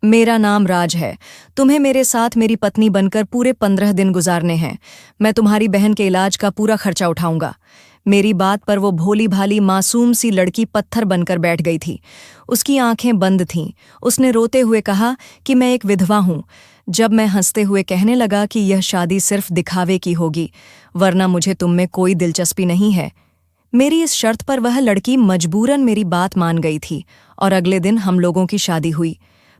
मेरा नाम राज है। तुम्हें मेरे साथ मेरी पत्नी बनकर पूरे 15 दिन गुजारने हैं। मैं तुम्हारी बहन के इलाज का पूरा खर्चा उठाऊंगा। मेरी बात पर वो भोली भाली मासूम सी लड़की पत्थर बनकर बैठ गई थी। उसकी आंखें बंद थीं। उसने रोते हुए कहा कि मैं एक विधवा हूं। जब मैं हंसते हुए कहने लगा कि यह शादी सिर्फ दिखावे की होगी, वरना मुझे तुम में कोई दिलचस्पी नहीं है। मेरी इस शर्त पर वह लड़की मजबूरन मेरी बात मान गई थी और अगले दिन हम लोगों की शादी हुई।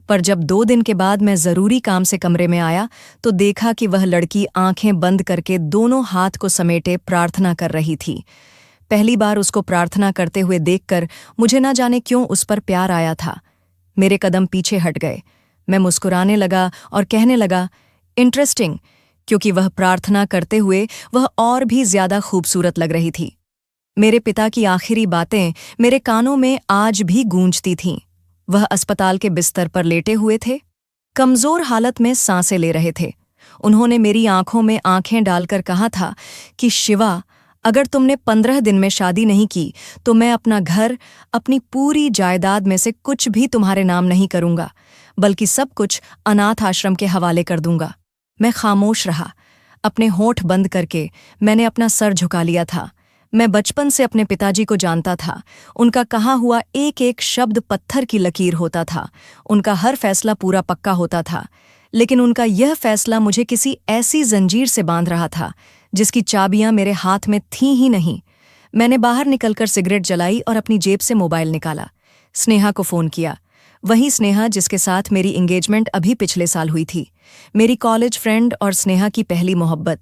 पर जब 2 दिन के बाद मैं जरूरी काम से कमरे में आया तो देखा कि वह लड़की आंखें बंद करके दोनों हाथ को समेटे प्रार्थना कर रही थी। पहली बार उसको प्रार्थना करते हुए देखकर मुझे ना जाने क्यों उस पर प्यार आया था। मेरे कदम पीछे हट गए। मैं मुस्कुराने लगा और कहने लगा, इंटरेस्टिंग, क्योंकि वह प्रार्थना करते हुए वह और भी ज्यादा खूबसूरत लग रही थी। मेरे पिता की आखिरी बातें मेरे कानों में आज भी गूंजती थीं। वह अस्पताल के बिस्तर पर लेटे हुए थे, कमजोर हालत में सांसें ले रहे थे। उन्होंने मेरी आंखों में आंखें डालकर कहा था कि शिवा, अगर तुमने 15 दिन में शादी नहीं की तो मैं अपना घर, अपनी पूरी जायदाद में से कुछ भी तुम्हारे नाम नहीं करूंगा, बल्कि सब कुछ अनाथ आश्रम के हवाले कर दूंगा। मैं खामोश रहा। अपने होंठ बंद करके मैंने अपना सर झुका लिया था। मैं बचपन से अपने पिताजी को जानता था। उनका कहा हुआ एक एक शब्द पत्थर की लकीर होता था। उनका हर फैसला पूरा पक्का होता था, लेकिन उनका यह फैसला मुझे किसी ऐसी जंजीर से बांध रहा था जिसकी चाबियां मेरे हाथ में थीं ही नहीं। मैंने बाहर निकलकर सिगरेट जलाई और अपनी जेब से मोबाइल निकाला। स्नेहा को फोन किया। वही स्नेहा जिसके साथ मेरी एंगेजमेंट अभी पिछले साल हुई थी। मेरी कॉलेज फ्रेंड और स्नेहा की पहली मोहब्बत।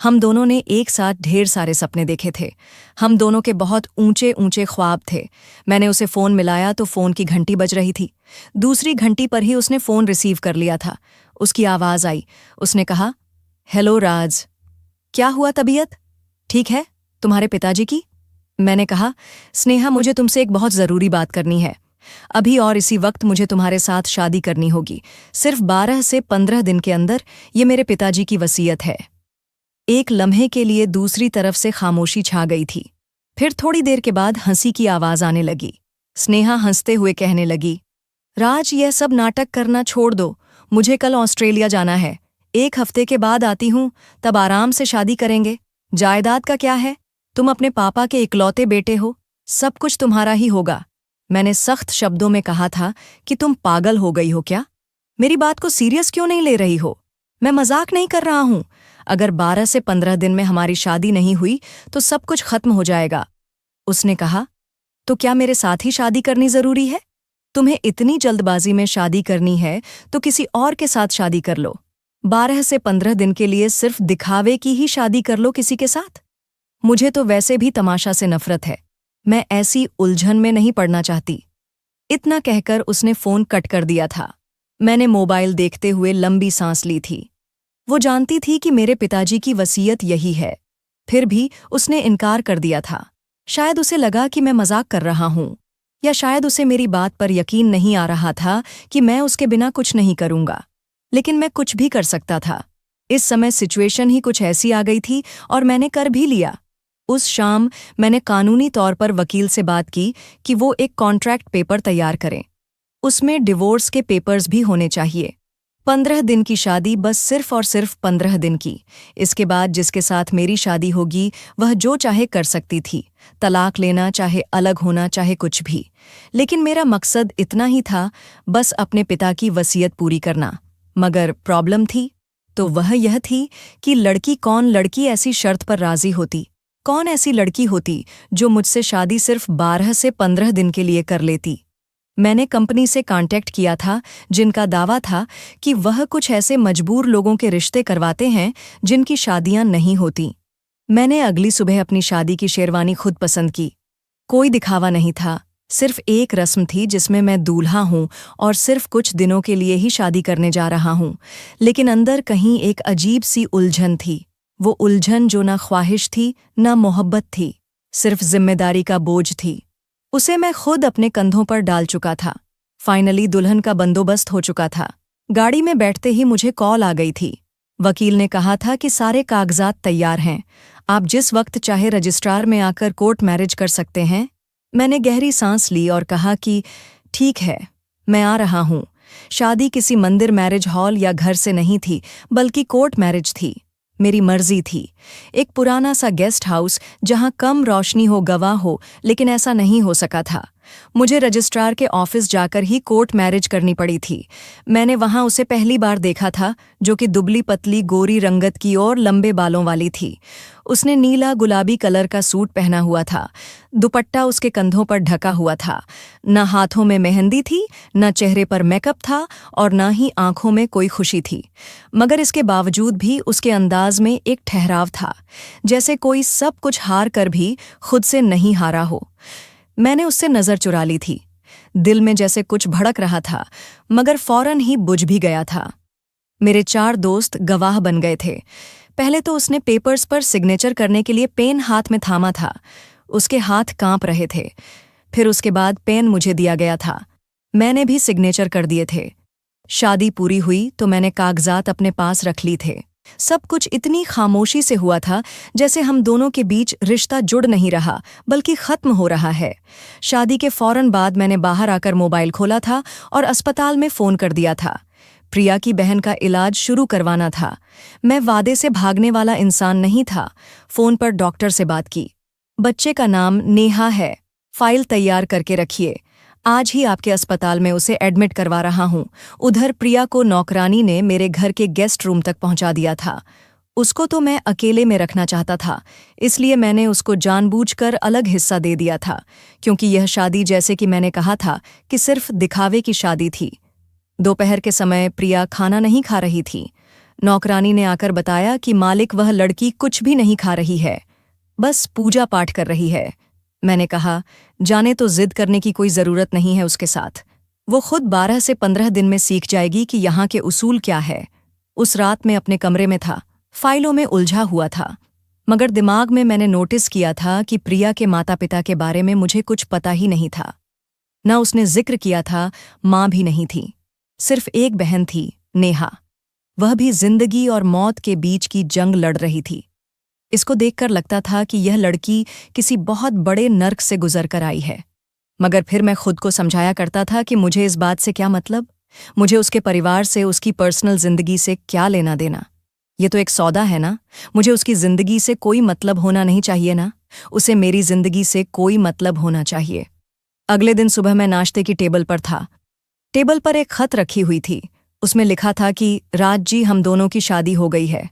हम दोनों ने एक साथ ढेर सारे सपने देखे थे। हम दोनों के बहुत ऊंचे ऊंचे ख्वाब थे। मैंने उसे फ़ोन मिलाया तो फ़ोन की घंटी बज रही थी। दूसरी घंटी पर ही उसने फ़ोन रिसीव कर लिया था। उसकी आवाज़ आई। उसने कहा, हेलो राज, क्या हुआ, तबीयत ठीक है तुम्हारे पिताजी की? मैंने कहा, स्नेहा, मुझे तुमसे एक बहुत ज़रूरी बात करनी है। अभी और इसी वक्त मुझे तुम्हारे साथ शादी करनी होगी। सिर्फ 12 से 15 दिन के अंदर। ये मेरे पिताजी की वसीयत है। एक लम्हे के लिए दूसरी तरफ से खामोशी छा गई थी। फिर थोड़ी देर के बाद हंसी की आवाज आने लगी। स्नेहा हंसते हुए कहने लगी, राज, यह सब नाटक करना छोड़ दो। मुझे कल ऑस्ट्रेलिया जाना है। 1 हफ्ते के बाद आती हूं, तब आराम से शादी करेंगे। जायदाद का क्या है? तुम अपने पापा के इकलौते बेटे हो, सब कुछ तुम्हारा ही होगा। मैंने सख्त शब्दों में कहा था कि तुम पागल हो गई हो क्या? मेरी बात को सीरियस क्यों नहीं ले रही हो? मैं मजाक नहीं कर रहा हूं। अगर 12 से 15 दिन में हमारी शादी नहीं हुई तो सब कुछ खत्म हो जाएगा। उसने कहा, तो क्या मेरे साथ ही शादी करनी जरूरी है? तुम्हें इतनी जल्दबाजी में शादी करनी है तो किसी और के साथ शादी कर लो। 12 से 15 दिन के लिए सिर्फ दिखावे की ही शादी कर लो किसी के साथ। मुझे तो वैसे भी तमाशा से नफरत है। मैं ऐसी उलझन में नहीं पड़ना चाहती। इतना कहकर उसने फोन कट कर दिया था। मैंने मोबाइल देखते हुए लंबी सांस ली थी। वो जानती थी कि मेरे पिताजी की वसीयत यही है। फिर भी उसने इनकार कर दिया था। शायद उसे लगा कि मैं मजाक कर रहा हूं, या शायद उसे मेरी बात पर यकीन नहीं आ रहा था कि मैं उसके बिना कुछ नहीं करूंगा। लेकिन मैं कुछ भी कर सकता था। इस समय सिचुएशन ही कुछ ऐसी आ गई थी और मैंने कर भी लिया। उस शाम मैंने कानूनी तौर पर वकील से बात की कि वो एक कॉन्ट्रैक्ट पेपर तैयार करें। उसमें डिवोर्स के पेपर्स भी होने चाहिए। 15 दिन की शादी, बस सिर्फ और सिर्फ 15 दिन की। इसके बाद जिसके साथ मेरी शादी होगी वह जो चाहे कर सकती थी, तलाक लेना, चाहे अलग होना, चाहे कुछ भी। लेकिन मेरा मकसद इतना ही था, बस अपने पिता की वसीयत पूरी करना। मगर प्रॉब्लम थी, तो वह यह थी कि कौन लड़की ऐसी शर्त पर राजी होती? कौन ऐसी लड़की होती जो मुझसे शादी सिर्फ 12 से 15 दिन के लिए कर लेती? मैंने कंपनी से कांटेक्ट किया था जिनका दावा था कि वह कुछ ऐसे मजबूर लोगों के रिश्ते करवाते हैं जिनकी शादियां नहीं होती। मैंने अगली सुबह अपनी शादी की शेरवानी खुद पसंद की। कोई दिखावा नहीं था, सिर्फ एक रस्म थी जिसमें मैं दूल्हा हूं और सिर्फ कुछ दिनों के लिए ही शादी करने जा रहा हूं। लेकिन अंदर कहीं एक अजीब सी उलझन थी। वो उलझन जो ना ख्वाहिश थी ना मोहब्बत थी, सिर्फ जिम्मेदारी का बोझ थी। उसे मैं खुद अपने कंधों पर डाल चुका था। फाइनली दुल्हन का बंदोबस्त हो चुका था। गाड़ी में बैठते ही मुझे कॉल आ गई थी। वकील ने कहा था कि सारे कागजात तैयार हैं, आप जिस वक्त चाहे रजिस्ट्रार में आकर कोर्ट मैरिज कर सकते हैं। मैंने गहरी सांस ली और कहा कि ठीक है, मैं आ रहा हूं। शादी किसी मंदिर मैरिज हॉल या घर से नहीं थी, बल्कि कोर्ट मैरिज थी। मेरी मर्जी थी। एक पुराना सा गेस्ट हाउस जहां कम रोशनी हो, गवाह हो, लेकिन ऐसा नहीं हो सका था। मुझे रजिस्ट्रार के ऑफिस जाकर ही कोर्ट मैरिज करनी पड़ी थी। मैंने वहां उसे पहली बार देखा था, जो कि दुबली पतली गोरी रंगत की और लंबे बालों वाली थी। उसने नीला गुलाबी कलर का सूट पहना हुआ था। दुपट्टा उसके कंधों पर ढका हुआ था। न हाथों में मेहंदी थी, न चेहरे पर मेकअप था और न ही आंखों में कोई खुशी थी। मगर इसके बावजूद भी उसके अंदाज में एक ठहराव था, जैसे कोई सब कुछ हार कर भी खुद से नहीं हारा हो। मैंने उससे नजर चुरा ली थी। दिल में जैसे कुछ भड़क रहा था, मगर फौरन ही बुझ भी गया था। मेरे 4 दोस्त गवाह बन गए थे। पहले तो उसने पेपर्स पर सिग्नेचर करने के लिए पेन हाथ में थामा था। उसके हाथ कांप रहे थे। फिर उसके बाद पेन मुझे दिया गया था। मैंने भी सिग्नेचर कर दिए थे। शादी पूरी हुई तो मैंने कागजात अपने पास रख ली थे। सब कुछ इतनी खामोशी से हुआ था, जैसे हम दोनों के बीच रिश्ता जुड़ नहीं रहा, बल्कि खत्म हो रहा है। शादी के फौरन बाद मैंने बाहर आकर मोबाइल खोला था और अस्पताल में फ़ोन कर दिया था। प्रिया की बहन का इलाज शुरू करवाना था। मैं वादे से भागने वाला इंसान नहीं था। फ़ोन पर डॉक्टर से बात की। बच्चे का नाम नेहा है। फाइल तैयार करके रखिए। आज ही आपके अस्पताल में उसे एडमिट करवा रहा हूं। उधर प्रिया को नौकरानी ने मेरे घर के गेस्ट रूम तक पहुंचा दिया था। उसको तो मैं अकेले में रखना चाहता था, इसलिए मैंने उसको जानबूझकर अलग हिस्सा दे दिया था, क्योंकि यह शादी, जैसे कि मैंने कहा था, कि सिर्फ दिखावे की शादी थी। दोपहर के समय प्रिया खाना नहीं खा रही थी। नौकरानी ने आकर बताया कि मालिक वह लड़की कुछ भी नहीं खा रही है, बस पूजा पाठ कर रही है। मैंने कहा, जाने तो जिद करने की कोई ज़रूरत नहीं है उसके साथ। वो खुद 12 से 15 दिन में सीख जाएगी कि यहाँ के उसूल क्या है। उस रात मैं अपने कमरे में था, फाइलों में उलझा हुआ था। मगर दिमाग में मैंने नोटिस किया था कि प्रिया के माता पिता के बारे में मुझे कुछ पता ही नहीं था। न उसने जिक्र किया था, माँ भी नहीं थी। सिर्फ एक बहन थी, नेहा। वह भी जिंदगी और मौत के बीच की जंग लड़ रही थी। इसको देखकर लगता था कि यह लड़की किसी बहुत बड़े नर्क से गुजर कर आई है। मगर फिर मैं खुद को समझाया करता था कि मुझे इस बात से क्या मतलब, मुझे उसके परिवार से, उसकी पर्सनल जिंदगी से क्या लेना देना। ये तो एक सौदा है ना। मुझे उसकी जिंदगी से कोई मतलब होना नहीं चाहिए ना, उसे मेरी जिंदगी से कोई मतलब होना चाहिए। अगले दिन सुबह मैं नाश्ते की टेबल पर था। टेबल पर एक खत रखी हुई थी। उसमें लिखा था कि राज जी, हम दोनों की शादी हो गई है।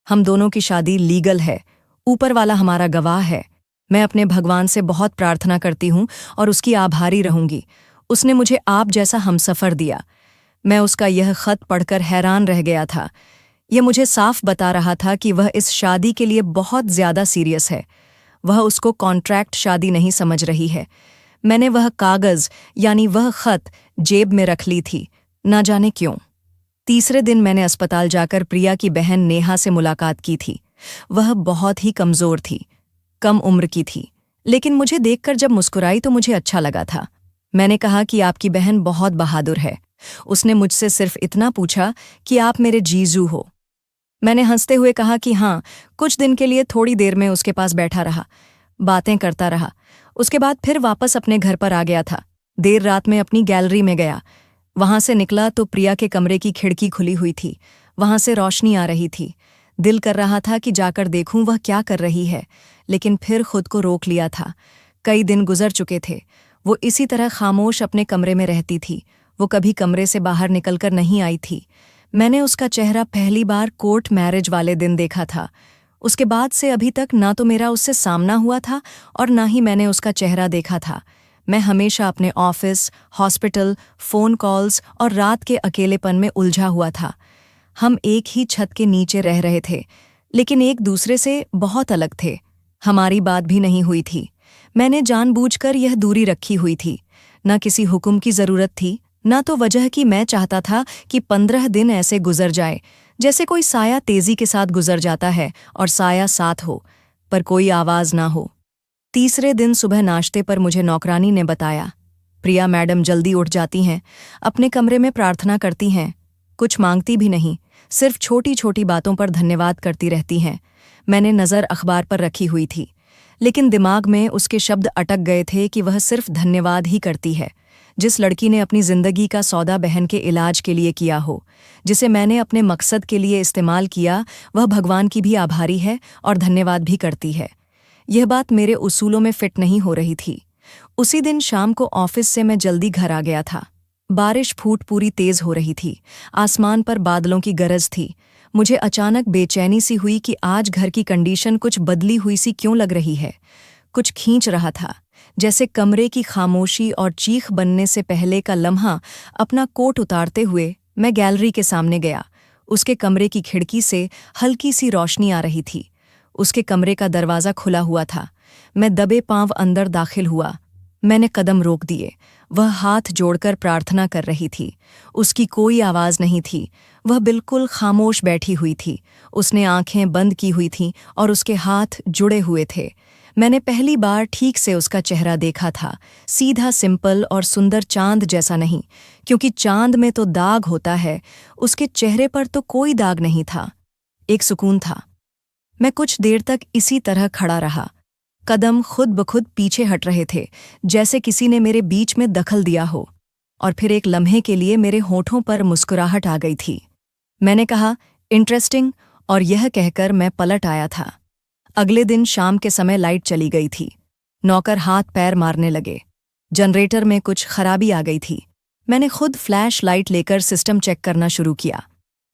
हम दोनों की शादी लीगल है। ऊपर वाला हमारा गवाह है। मैं अपने भगवान से बहुत प्रार्थना करती हूँ और उसकी आभारी रहूंगी। उसने मुझे आप जैसा हमसफर दिया। मैं उसका यह खत पढ़कर हैरान रह गया था। यह मुझे साफ बता रहा था कि वह इस शादी के लिए बहुत ज़्यादा सीरियस है। वह उसको कॉन्ट्रैक्ट शादी नहीं समझ रही है। मैंने वह कागज़, यानी वह खत, जेब में रख ली थी, ना जाने क्यों। तीसरे दिन मैंने अस्पताल जाकर प्रिया की बहन नेहा से मुलाकात की थी। वह बहुत ही कमज़ोर थी, कम उम्र की थी, लेकिन मुझे देखकर जब मुस्कुराई तो मुझे अच्छा लगा था। मैंने कहा कि आपकी बहन बहुत बहादुर है। उसने मुझसे सिर्फ इतना पूछा कि आप मेरे जीजू हो। मैंने हंसते हुए कहा कि हाँ। कुछ दिन के लिए थोड़ी देर में उसके पास बैठा रहा, बातें करता रहा। उसके बाद फिर वापस अपने घर पर आ गया था। देर रात में अपनी गैलरी में गया। वहां से निकला तो प्रिया के कमरे की खिड़की खुली हुई थी। वहां से रोशनी आ रही थी। दिल कर रहा था कि जाकर देखूं वह क्या कर रही है, लेकिन फिर खुद को रोक लिया था। कई दिन गुजर चुके थे। वो इसी तरह खामोश अपने कमरे में रहती थी। वो कभी कमरे से बाहर निकलकर नहीं आई थी। मैंने उसका चेहरा पहली बार कोर्ट मैरिज वाले दिन देखा था। उसके बाद से अभी तक ना तो मेरा उससे सामना हुआ था और ना ही मैंने उसका चेहरा देखा था। मैं हमेशा अपने ऑफिस, हॉस्पिटल, फ़ोन कॉल्स और रात के अकेलेपन में उलझा हुआ था। हम एक ही छत के नीचे रह रहे थे, लेकिन एक दूसरे से बहुत अलग थे। हमारी बात भी नहीं हुई थी। मैंने जानबूझकर यह दूरी रखी हुई थी। न किसी हुक्म की ज़रूरत थी, न तो वजह कि मैं चाहता था कि 15 दिन ऐसे गुजर जाए, जैसे कोई साया तेज़ी के साथ गुजर जाता है और साया साथ हो, पर कोई आवाज़ ना हो। तीसरे दिन सुबह नाश्ते पर मुझे नौकरानी ने बताया, प्रिया मैडम जल्दी उठ जाती हैं, अपने कमरे में प्रार्थना करती हैं, कुछ मांगती भी नहीं, सिर्फ छोटी छोटी बातों पर धन्यवाद करती रहती हैं। मैंने नज़र अखबार पर रखी हुई थी, लेकिन दिमाग में उसके शब्द अटक गए थे कि वह सिर्फ धन्यवाद ही करती है। जिस लड़की ने अपनी जिंदगी का सौदा बहन के इलाज के लिए किया हो, जिसे मैंने अपने मकसद के लिए इस्तेमाल किया, वह भगवान की भी आभारी है और धन्यवाद भी करती है। यह बात मेरे उसूलों में फिट नहीं हो रही थी। उसी दिन शाम को ऑफिस से मैं जल्दी घर आ गया था। बारिश फूट पूरी तेज हो रही थी। आसमान पर बादलों की गरज थी। मुझे अचानक बेचैनी सी हुई कि आज घर की कंडीशन कुछ बदली हुई सी क्यों लग रही है। कुछ खींच रहा था, जैसे कमरे की खामोशी और चीख बनने से पहले का लम्हा। अपना कोट उतारते हुए मैं गैलरी के सामने गया। उसके कमरे की खिड़की से हल्की सी रोशनी आ रही थी। उसके कमरे का दरवाज़ा खुला हुआ था। मैं दबे पांव अंदर दाखिल हुआ। मैंने कदम रोक दिए। वह हाथ जोड़कर प्रार्थना कर रही थी। उसकी कोई आवाज़ नहीं थी। वह बिल्कुल खामोश बैठी हुई थी। उसने आंखें बंद की हुई थीं और उसके हाथ जुड़े हुए थे। मैंने पहली बार ठीक से उसका चेहरा देखा था, सीधा, सिंपल और सुंदर, चांद जैसा नहीं, क्योंकि चांद में तो दाग होता है, उसके चेहरे पर तो कोई दाग नहीं था। एक सुकून था। मैं कुछ देर तक इसी तरह खड़ा रहा। कदम खुद ब खुद पीछे हट रहे थे, जैसे किसी ने मेरे बीच में दखल दिया हो। और फिर एक लम्हे के लिए मेरे होठों पर मुस्कुराहट आ गई थी। मैंने कहा, इंटरेस्टिंग, और यह कहकर मैं पलट आया था। अगले दिन शाम के समय लाइट चली गई थी। नौकर हाथ पैर मारने लगे। जनरेटर में कुछ खराबी आ गई थी। मैंने खुद फ्लैश लाइट लेकर सिस्टम चेक करना शुरू किया।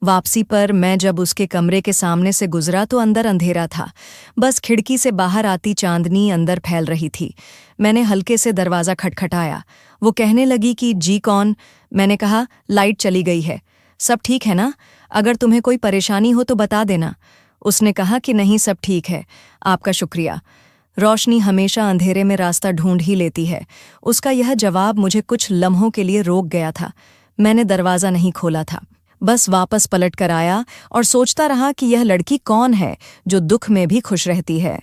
वापसी पर मैं जब उसके कमरे के सामने से गुजरा तो अंदर अंधेरा था। बस खिड़की से बाहर आती चांदनी अंदर फैल रही थी। मैंने हल्के से दरवाज़ा खटखटाया। वो कहने लगी कि जी कौन? मैंने कहा, लाइट चली गई है। सब ठीक है ना? अगर तुम्हें कोई परेशानी हो तो बता देना। उसने कहा कि नहीं, सब ठीक है, आपका शुक्रिया। रोशनी हमेशा अंधेरे में रास्ता ढूंढ ही लेती है। उसका यह जवाब मुझे कुछ लम्हों के लिए रोक गया था। मैंने दरवाज़ा नहीं खोला था, बस वापस पलट कर आया और सोचता रहा कि यह लड़की कौन है जो दुख में भी खुश रहती है,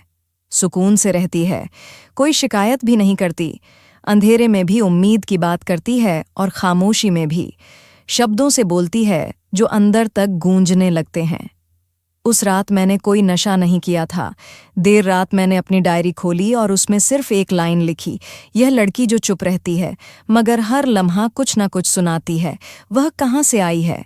सुकून से रहती है, कोई शिकायत भी नहीं करती, अंधेरे में भी उम्मीद की बात करती है और खामोशी में भी शब्दों से बोलती है जो अंदर तक गूंजने लगते हैं। उस रात मैंने कोई नशा नहीं किया था। देर रात मैंने अपनी डायरी खोली और उसमें सिर्फ एक लाइन लिखी, यह लड़की जो चुप रहती है मगर हर लम्हा कुछ न कुछ सुनाती है, वह कहाँ से आई है।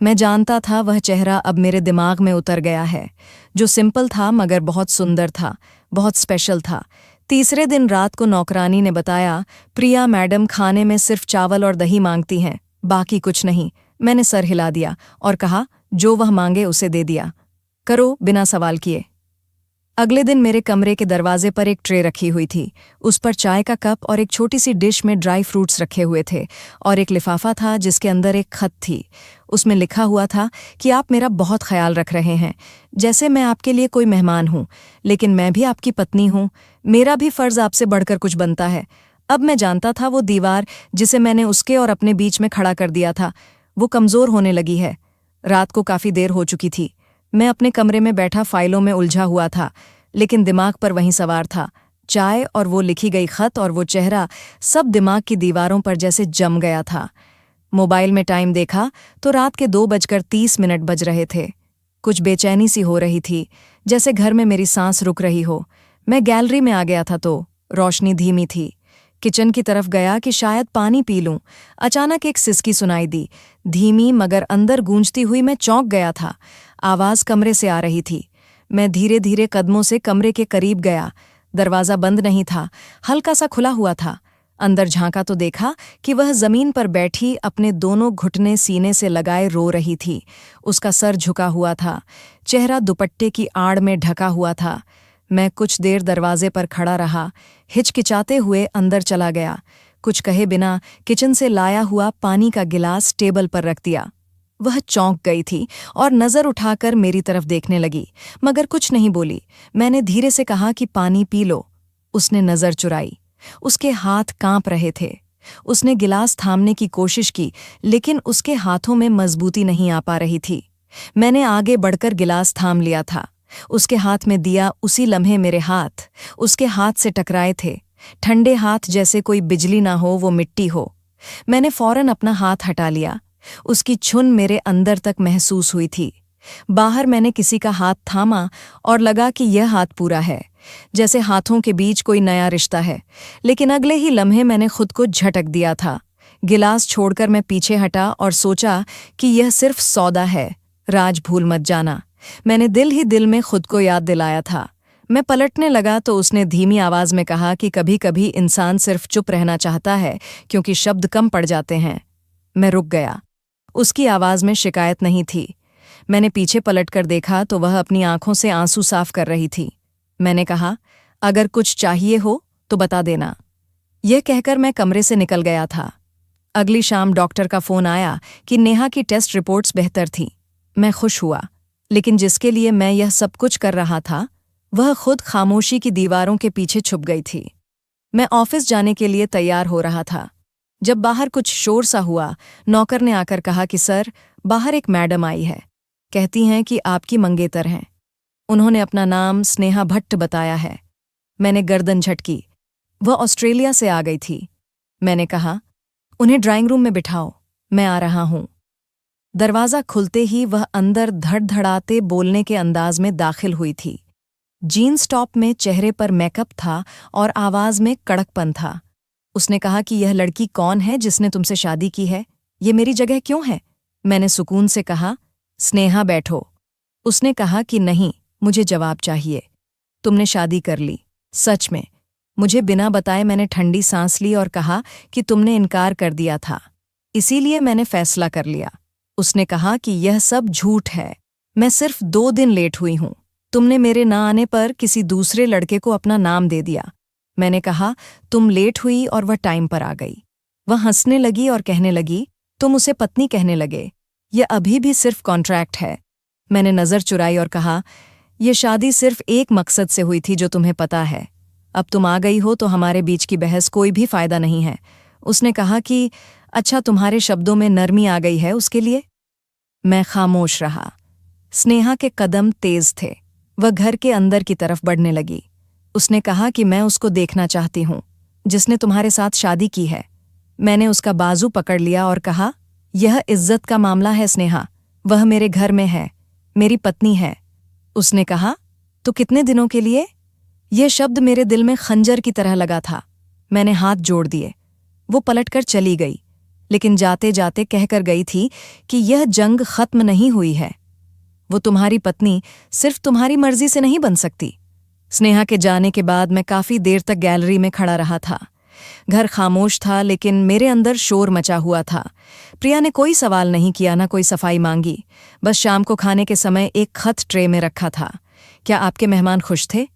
मैं जानता था वह चेहरा अब मेरे दिमाग में उतर गया है, जो सिंपल था मगर बहुत सुंदर था, बहुत स्पेशल था। तीसरे दिन रात को नौकरानी ने बताया, प्रिया मैडम खाने में सिर्फ चावल और दही मांगती हैं, बाकी कुछ नहीं। मैंने सर हिला दिया और कहा, जो वह मांगे उसे दे दिया करो, बिना सवाल किए। अगले दिन मेरे कमरे के दरवाजे पर एक ट्रे रखी हुई थी। उस पर चाय का कप और एक छोटी सी डिश में ड्राई फ्रूट्स रखे हुए थे और एक लिफाफा था जिसके अंदर एक खत थी। उसमें लिखा हुआ था कि आप मेरा बहुत ख्याल रख रहे हैं, जैसे मैं आपके लिए कोई मेहमान हूँ, लेकिन मैं भी आपकी पत्नी हूँ। मेरा भी फ़र्ज़ आपसे बढ़कर कुछ बनता है। अब मैं जानता था वो दीवार जिसे मैंने उसके और अपने बीच में खड़ा कर दिया था, वो कमज़ोर होने लगी है। रात को काफ़ी देर हो चुकी थी। मैं अपने कमरे में बैठा फाइलों में उलझा हुआ था, लेकिन दिमाग पर वहीं सवार था। चाय और वो लिखी गई खत और वो चेहरा, सब दिमाग की दीवारों पर जैसे जम गया था। मोबाइल में टाइम देखा तो रात के 2:30 बज रहे थे। कुछ बेचैनी सी हो रही थी, जैसे घर में मेरी सांस रुक रही हो। मैं गैलरी में आ गया था तो रोशनी धीमी थी। किचन की तरफ गया कि शायद पानी पी लूं। अचानक एक सिसकी सुनाई दी, धीमी मगर अंदर गूंजती हुई। मैं चौंक गया था। आवाज़ कमरे से आ रही थी। मैं धीरे धीरे कदमों से कमरे के करीब गया। दरवाज़ा बंद नहीं था, हल्का सा खुला हुआ था। अंदर झांका तो देखा कि वह ज़मीन पर बैठी अपने दोनों घुटने सीने से लगाए रो रही थी। उसका सर झुका हुआ था, चेहरा दुपट्टे की आड़ में ढका हुआ था। मैं कुछ देर दरवाजे पर खड़ा रहा, हिचकिचाते हुए अंदर चला गया। कुछ कहे बिना किचन से लाया हुआ पानी का गिलास टेबल पर रख दिया। वह चौंक गई थी और नज़र उठाकर मेरी तरफ देखने लगी, मगर कुछ नहीं बोली। मैंने धीरे से कहा कि पानी पी लो। उसने नज़र चुराई। उसके हाथ कांप रहे थे। उसने गिलास थामने की कोशिश की, लेकिन उसके हाथों में मजबूती नहीं आ पा रही थी। मैंने आगे बढ़कर गिलास थाम लिया था। उसके हाथ में दिया। उसी लम्हे मेरे हाथ उसके हाथ से टकराए थे। ठंडे हाथ, जैसे कोई बिजली ना हो वो मिट्टी हो। मैंने फौरन अपना हाथ हटा लिया। उसकी छुन मेरे अंदर तक महसूस हुई थी। बाहर मैंने किसी का हाथ थामा और लगा कि यह हाथ पूरा है, जैसे हाथों के बीच कोई नया रिश्ता है। लेकिन अगले ही लम्हे मैंने खुद को झटक दिया था। गिलास छोड़कर मैं पीछे हटा और सोचा कि यह सिर्फ सौदा है, राज भूल मत जाना। मैंने दिल ही दिल में खुद को याद दिलाया था। मैं पलटने लगा तो उसने धीमी आवाज में कहा कि कभी कभी इंसान सिर्फ चुप रहना चाहता है क्योंकि शब्द कम पड़ जाते हैं। मैं रुक गया। उसकी आवाज में शिकायत नहीं थी। मैंने पीछे पलटकर देखा तो वह अपनी आंखों से आंसू साफ कर रही थी। मैंने कहा, अगर कुछ चाहिए हो तो बता देना। यह कहकर मैं कमरे से निकल गया था। अगली शाम डॉक्टर का फोन आया कि नेहा की टेस्ट रिपोर्ट्स बेहतर थीं। मैं खुश हुआ, लेकिन जिसके लिए मैं यह सब कुछ कर रहा था वह खुद खामोशी की दीवारों के पीछे छुप गई थी। मैं ऑफिस जाने के लिए तैयार हो रहा था। जब बाहर कुछ शोर सा हुआ, नौकर ने आकर कहा कि सर, बाहर एक मैडम आई है, कहती हैं कि आपकी मंगेतर हैं। उन्होंने अपना नाम स्नेहा भट्ट बताया है। मैंने गर्दन झटकी। वह ऑस्ट्रेलिया से आ गई थी। मैंने कहा, उन्हें ड्राइंग रूम में बिठाओ, मैं आ रहा हूं। दरवाज़ा खुलते ही वह अंदर धड़धड़ाते बोलने के अंदाज में दाखिल हुई थी। जीन्स टॉप में चेहरे पर मेकअप था और आवाज में कड़कपन था। उसने कहा कि यह लड़की कौन है जिसने तुमसे शादी की है? ये मेरी जगह क्यों है? मैंने सुकून से कहा, स्नेहा बैठो। उसने कहा कि नहीं, मुझे जवाब चाहिए। तुमने शादी कर ली? सच में? मुझे बिना बताए मैंने ठंडी सांस ली और कहा कि तुमने इनकार कर दिया था, इसीलिए मैंने फैसला कर लिया। उसने कहा कि यह सब झूठ है, मैं सिर्फ 2 दिन लेट हुई हूं। तुमने मेरे ना आने पर किसी दूसरे लड़के को अपना नाम दे दिया। मैंने कहा, तुम लेट हुई और वह टाइम पर आ गई। वह हंसने लगी और कहने लगी, तुम उसे पत्नी कहने लगे, यह अभी भी सिर्फ कॉन्ट्रैक्ट है। मैंने नज़र चुराई और कहा, यह शादी सिर्फ एक मकसद से हुई थी जो तुम्हें पता है। अब तुम आ गई हो तो हमारे बीच की बहस कोई भी फायदा नहीं है। उसने कहा कि अच्छा, तुम्हारे शब्दों में नरमी आ गई है उसके लिए। मैं खामोश रहा। स्नेहा के कदम तेज थे। वह घर के अंदर की तरफ बढ़ने लगी। उसने कहा कि मैं उसको देखना चाहती हूं, जिसने तुम्हारे साथ शादी की है। मैंने उसका बाजू पकड़ लिया और कहा, यह इज्जत का मामला है स्नेहा, वह मेरे घर में है, मेरी पत्नी है। उसने कहा, तो कितने दिनों के लिए? यह शब्द मेरे दिल में खंजर की तरह लगा था। मैंने हाथ जोड़ दिए। वो पलटकर चली गई, लेकिन जाते जाते कहकर गई थी कि यह जंग खत्म नहीं हुई है। वो तुम्हारी पत्नी सिर्फ तुम्हारी मर्जी से नहीं बन सकती। स्नेहा के जाने के बाद मैं काफी देर तक गैलरी में खड़ा रहा था। घर खामोश था, लेकिन मेरे अंदर शोर मचा हुआ था। प्रिया ने कोई सवाल नहीं किया, ना कोई सफाई मांगी। बस शाम को खाने के समय एक खत ट्रे में रखा था। क्या आपके मेहमान खुश थे?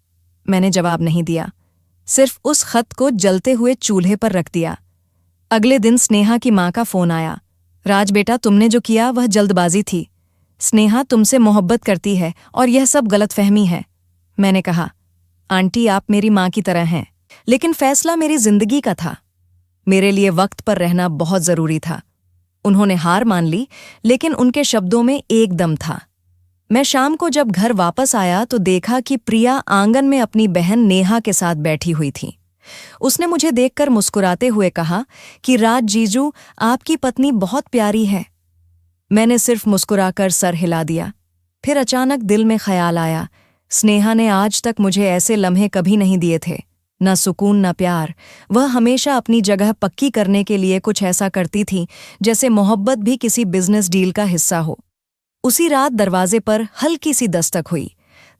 मैंने जवाब नहीं दिया, सिर्फ उस खत को जलते हुए चूल्हे पर रख दिया। अगले दिन स्नेहा की माँ का फोन आया। राज बेटा, तुमने जो किया वह जल्दबाजी थी। स्नेहा तुमसे मोहब्बत करती है और यह सब गलतफहमी है। मैंने कहा, आंटी, आप मेरी माँ की तरह हैं, लेकिन फैसला मेरी जिंदगी का था। मेरे लिए वक्त पर रहना बहुत जरूरी था। उन्होंने हार मान ली, लेकिन उनके शब्दों में एक दम था। मैं शाम को जब घर वापस आया तो देखा कि प्रिया आंगन में अपनी बहन नेहा के साथ बैठी हुई थी। उसने मुझे देखकर मुस्कुराते हुए कहा कि राज जीजू, आपकी पत्नी बहुत प्यारी है। मैंने सिर्फ मुस्कुराकर सर हिला दिया। फिर अचानक दिल में ख्याल आया, स्नेहा ने आज तक मुझे ऐसे लम्हे कभी नहीं दिए थे, न सुकून न प्यार। वह हमेशा अपनी जगह पक्की करने के लिए कुछ ऐसा करती थी जैसे मोहब्बत भी किसी बिजनेस डील का हिस्सा हो। उसी रात दरवाजे पर हल्की सी दस्तक हुई।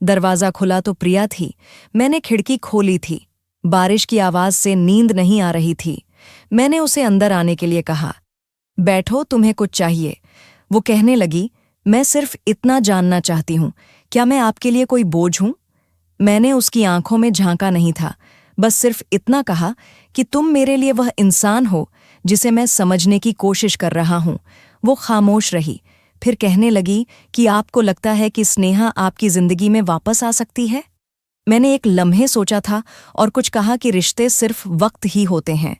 दरवाजा खुला तो प्रिया थी। मैंने खिड़की खोली थी। बारिश की आवाज से नींद नहीं आ रही थी। मैंने उसे अंदर आने के लिए कहा, बैठो, तुम्हें कुछ चाहिए? वो कहने लगी, मैं सिर्फ इतना जानना चाहती हूं, क्या मैं आपके लिए कोई बोझ हूं? मैंने उसकी आंखों में झांका नहीं था, बस सिर्फ इतना कहा कि तुम मेरे लिए वह इंसान हो जिसे मैं समझने की कोशिश कर रहा हूं। वो खामोश रही, फिर कहने लगी कि आपको लगता है कि स्नेहा आपकी जिंदगी में वापस आ सकती है? मैंने एक लम्हे सोचा था और कुछ कहा कि रिश्ते सिर्फ वक्त ही होते हैं।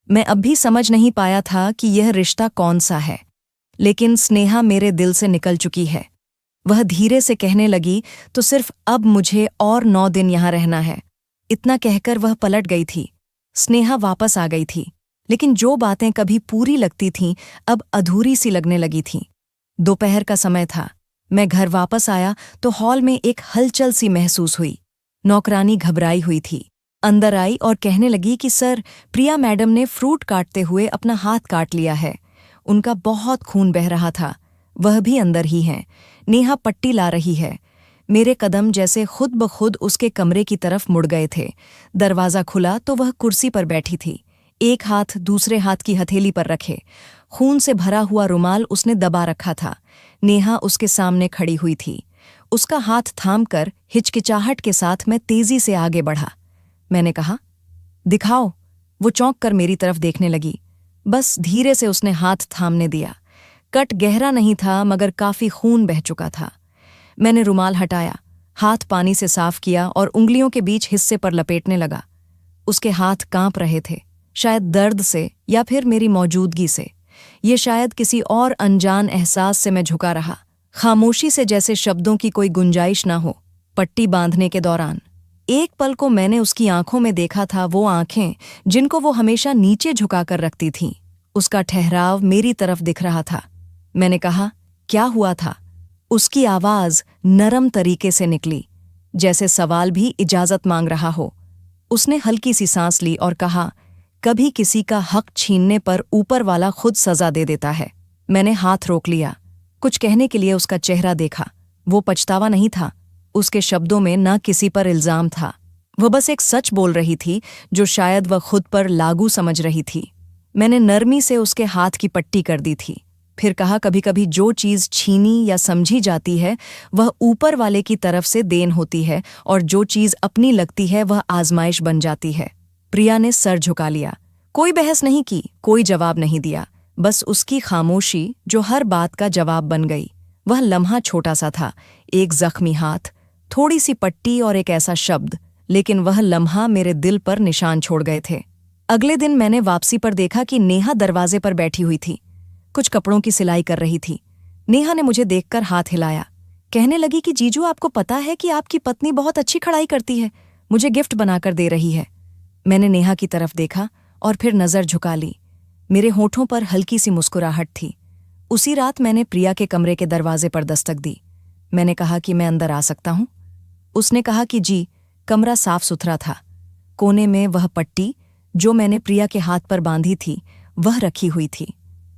मैं अब भी समझ नहीं पाया था कि यह रिश्ता कौन सा है, लेकिन स्नेहा मेरे दिल से निकल चुकी है। वह धीरे से कहने लगी, तो सिर्फ अब मुझे और 9 दिन यहां रहना है। इतना कहकर वह पलट गई थी। स्नेहा वापस आ गई थी, लेकिन जो बातें कभी पूरी लगती थीं अब अधूरी सी लगने लगी थीं। दोपहर का समय था। मैं घर वापस आया तो हॉल में एक हलचल सी महसूस हुई। नौकरानी घबराई हुई थी। अंदर आई और कहने लगी कि सर, प्रिया मैडम ने फ्रूट काटते हुए अपना हाथ काट लिया है। उनका बहुत खून बह रहा था। वह भी अंदर ही हैं। नेहा पट्टी ला रही है। मेरे कदम जैसे खुद ब खुद उसके कमरे की तरफ मुड़ गए थे। दरवाज़ा खुला तो वह कुर्सी पर बैठी थी, एक हाथ दूसरे हाथ की हथेली पर रखे। खून से भरा हुआ रुमाल उसने दबा रखा था। नेहा उसके सामने खड़ी हुई थी। उसका हाथ थामकर हिचकिचाहट के साथ मैं तेजी से आगे बढ़ा। मैंने कहा, दिखाओ। वो चौंक कर मेरी तरफ देखने लगी। बस धीरे से उसने हाथ थामने दिया। कट गहरा नहीं था, मगर काफी खून बह चुका था। मैंने रुमाल हटाया, हाथ पानी से साफ किया और उंगलियों के बीच हिस्से पर लपेटने लगा। उसके हाथ कांप रहे थे, शायद दर्द से या फिर मेरी मौजूदगी से। ये शायद किसी और अनजान एहसास से मैं झुका रहा, खामोशी से, जैसे शब्दों की कोई गुंजाइश ना हो। पट्टी बांधने के दौरान एक पल को मैंने उसकी आंखों में देखा था, वो आंखें जिनको वो हमेशा नीचे झुकाकर रखती थीं। उसका ठहराव मेरी तरफ दिख रहा था। मैंने कहा, क्या हुआ था? उसकी आवाज नरम तरीके से निकली, जैसे सवाल भी इजाजत मांग रहा हो। उसने हल्की सी सांस ली और कहा, कभी किसी का हक छीनने पर ऊपर वाला खुद सजा दे देता है। मैंने हाथ रोक लिया। कुछ कहने के लिए उसका चेहरा देखा। वो पछतावा नहीं था, उसके शब्दों में न किसी पर इल्जाम था। वह बस एक सच बोल रही थी जो शायद वह खुद पर लागू समझ रही थी। मैंने नरमी से उसके हाथ की पट्टी कर दी थी। फिर कहा, कभी कभी जो चीज़ छीनी या समझी जाती है वह ऊपर वाले की तरफ से देन होती है, और जो चीज़ अपनी लगती है वह आजमाइश बन जाती है। प्रिया ने सर झुका लिया। कोई बहस नहीं की, कोई जवाब नहीं दिया, बस उसकी खामोशी जो हर बात का जवाब बन गई। वह लम्हा छोटा सा था, एक जख्मी हाथ, थोड़ी सी पट्टी और एक ऐसा शब्द, लेकिन वह लम्हा मेरे दिल पर निशान छोड़ गए थे। अगले दिन मैंने वापसी पर देखा कि नेहा दरवाजे पर बैठी हुई थी, कुछ कपड़ों की सिलाई कर रही थी। नेहा ने मुझे देखकर हाथ हिलाया, कहने लगी कि जीजू, आपको पता है कि आपकी पत्नी बहुत अच्छी कढ़ाई करती है, मुझे गिफ्ट बनाकर दे रही है। मैंने नेहा की तरफ देखा और फिर नजर झुका ली। मेरे होठों पर हल्की सी मुस्कुराहट थी। उसी रात मैंने प्रिया के कमरे के दरवाजे पर दस्तक दी। मैंने कहा कि मैं अंदर आ सकता हूं? उसने कहा कि जी। कमरा साफ सुथरा था। कोने में वह पट्टी जो मैंने प्रिया के हाथ पर बांधी थी वह रखी हुई थी।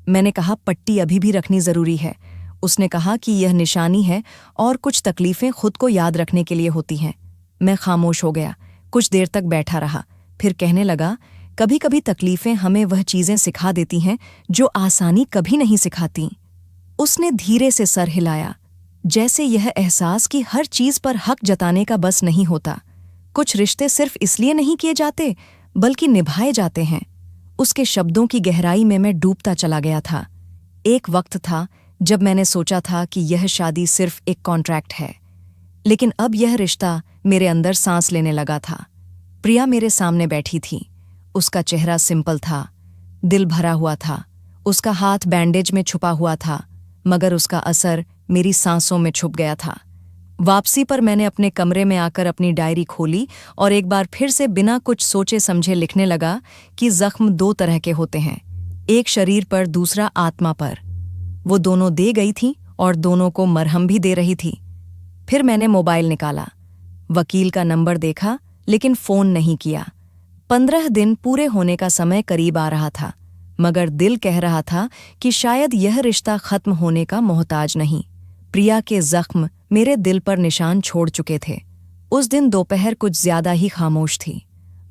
मैंने कहा, पट्टी अभी भी रखनी जरूरी है। उसने कहा कि यह निशानी है और कुछ तकलीफें खुद को याद रखने के लिए होती हैं। मैं खामोश हो गया, कुछ देर तक बैठा रहा, फिर कहने लगा, कभी कभी तकलीफें हमें वह चीजें सिखा देती हैं जो आसानी कभी नहीं सिखाती। उसने धीरे से सर हिलाया, जैसे यह एहसास कि हर चीज पर हक जताने का बस नहीं होता। कुछ रिश्ते सिर्फ इसलिए नहीं किए जाते बल्कि निभाए जाते हैं। उसके शब्दों की गहराई में मैं डूबता चला गया था। एक वक्त था जब मैंने सोचा था कि यह शादी सिर्फ एक कॉन्ट्रैक्ट है, लेकिन अब यह रिश्ता मेरे अंदर सांस लेने लगा था। प्रिया मेरे सामने बैठी थी। उसका चेहरा सिंपल था, दिल भरा हुआ था। उसका हाथ बैंडेज में छुपा हुआ था, मगर उसका असर मेरी सांसों में छुप गया था। वापसी पर मैंने अपने कमरे में आकर अपनी डायरी खोली और एक बार फिर से बिना कुछ सोचे समझे लिखने लगा कि जख्म दो तरह के होते हैं, एक शरीर पर, दूसरा आत्मा पर। वो दोनों दे गई थी और दोनों को मरहम भी दे रही थी। फिर मैंने मोबाइल निकाला, वकील का नंबर देखा, लेकिन फोन नहीं किया। 15 दिन पूरे होने का समय करीब आ रहा था, मगर दिल कह रहा था कि शायद यह रिश्ता खत्म होने का मोहताज नहीं। प्रिया के जख्म मेरे दिल पर निशान छोड़ चुके थे। उस दिन दोपहर कुछ ज्यादा ही खामोश थी।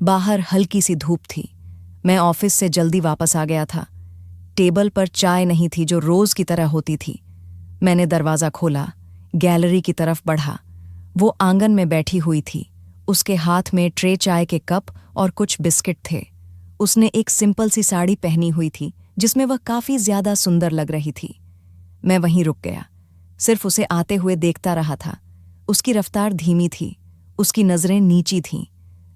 बाहर हल्की सी धूप थी। मैं ऑफिस से जल्दी वापस आ गया था। टेबल पर चाय नहीं थी जो रोज की तरह होती थी। मैंने दरवाज़ा खोला, गैलरी की तरफ बढ़ा। वो आंगन में बैठी हुई थी। उसके हाथ में ट्रे चाय के कप और कुछ बिस्किट थे। उसने एक सिंपल सी साड़ी पहनी हुई थी जिसमें वह काफी ज्यादा सुंदर लग रही थी। मैं वहीं रुक गया, सिर्फ उसे आते हुए देखता रहा था। उसकी रफ्तार धीमी थी, उसकी नजरें नीची थीं,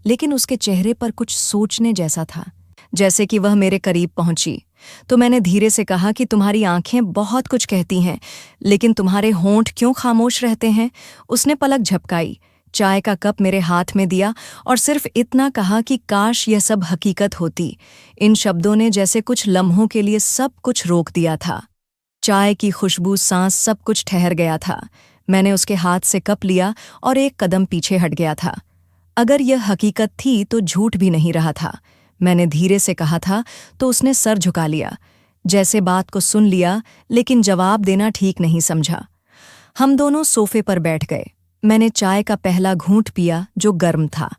लेकिन उसके चेहरे पर कुछ सोचने जैसा था। जैसे कि वह मेरे करीब पहुंची तो मैंने धीरे से कहा कि तुम्हारी आंखें बहुत कुछ कहती हैं, लेकिन तुम्हारे होंठ क्यों खामोश रहते हैं? उसने पलक झपकाई, चाय का कप मेरे हाथ में दिया और सिर्फ इतना कहा कि काश यह सब हकीकत होती। इन शब्दों ने जैसे कुछ लम्हों के लिए सब कुछ रोक दिया था। चाय की खुशबू, सांस, सब कुछ ठहर गया था। मैंने उसके हाथ से कप लिया और एक कदम पीछे हट गया था। अगर यह हकीकत थी तो झूठ भी नहीं रहा था। मैंने धीरे से कहा था तो उसने सर झुका लिया, जैसे बात को सुन लिया लेकिन जवाब देना ठीक नहीं समझा। हम दोनों सोफे पर बैठ गए। मैंने चाय का पहला घूंट पिया जो गर्म था।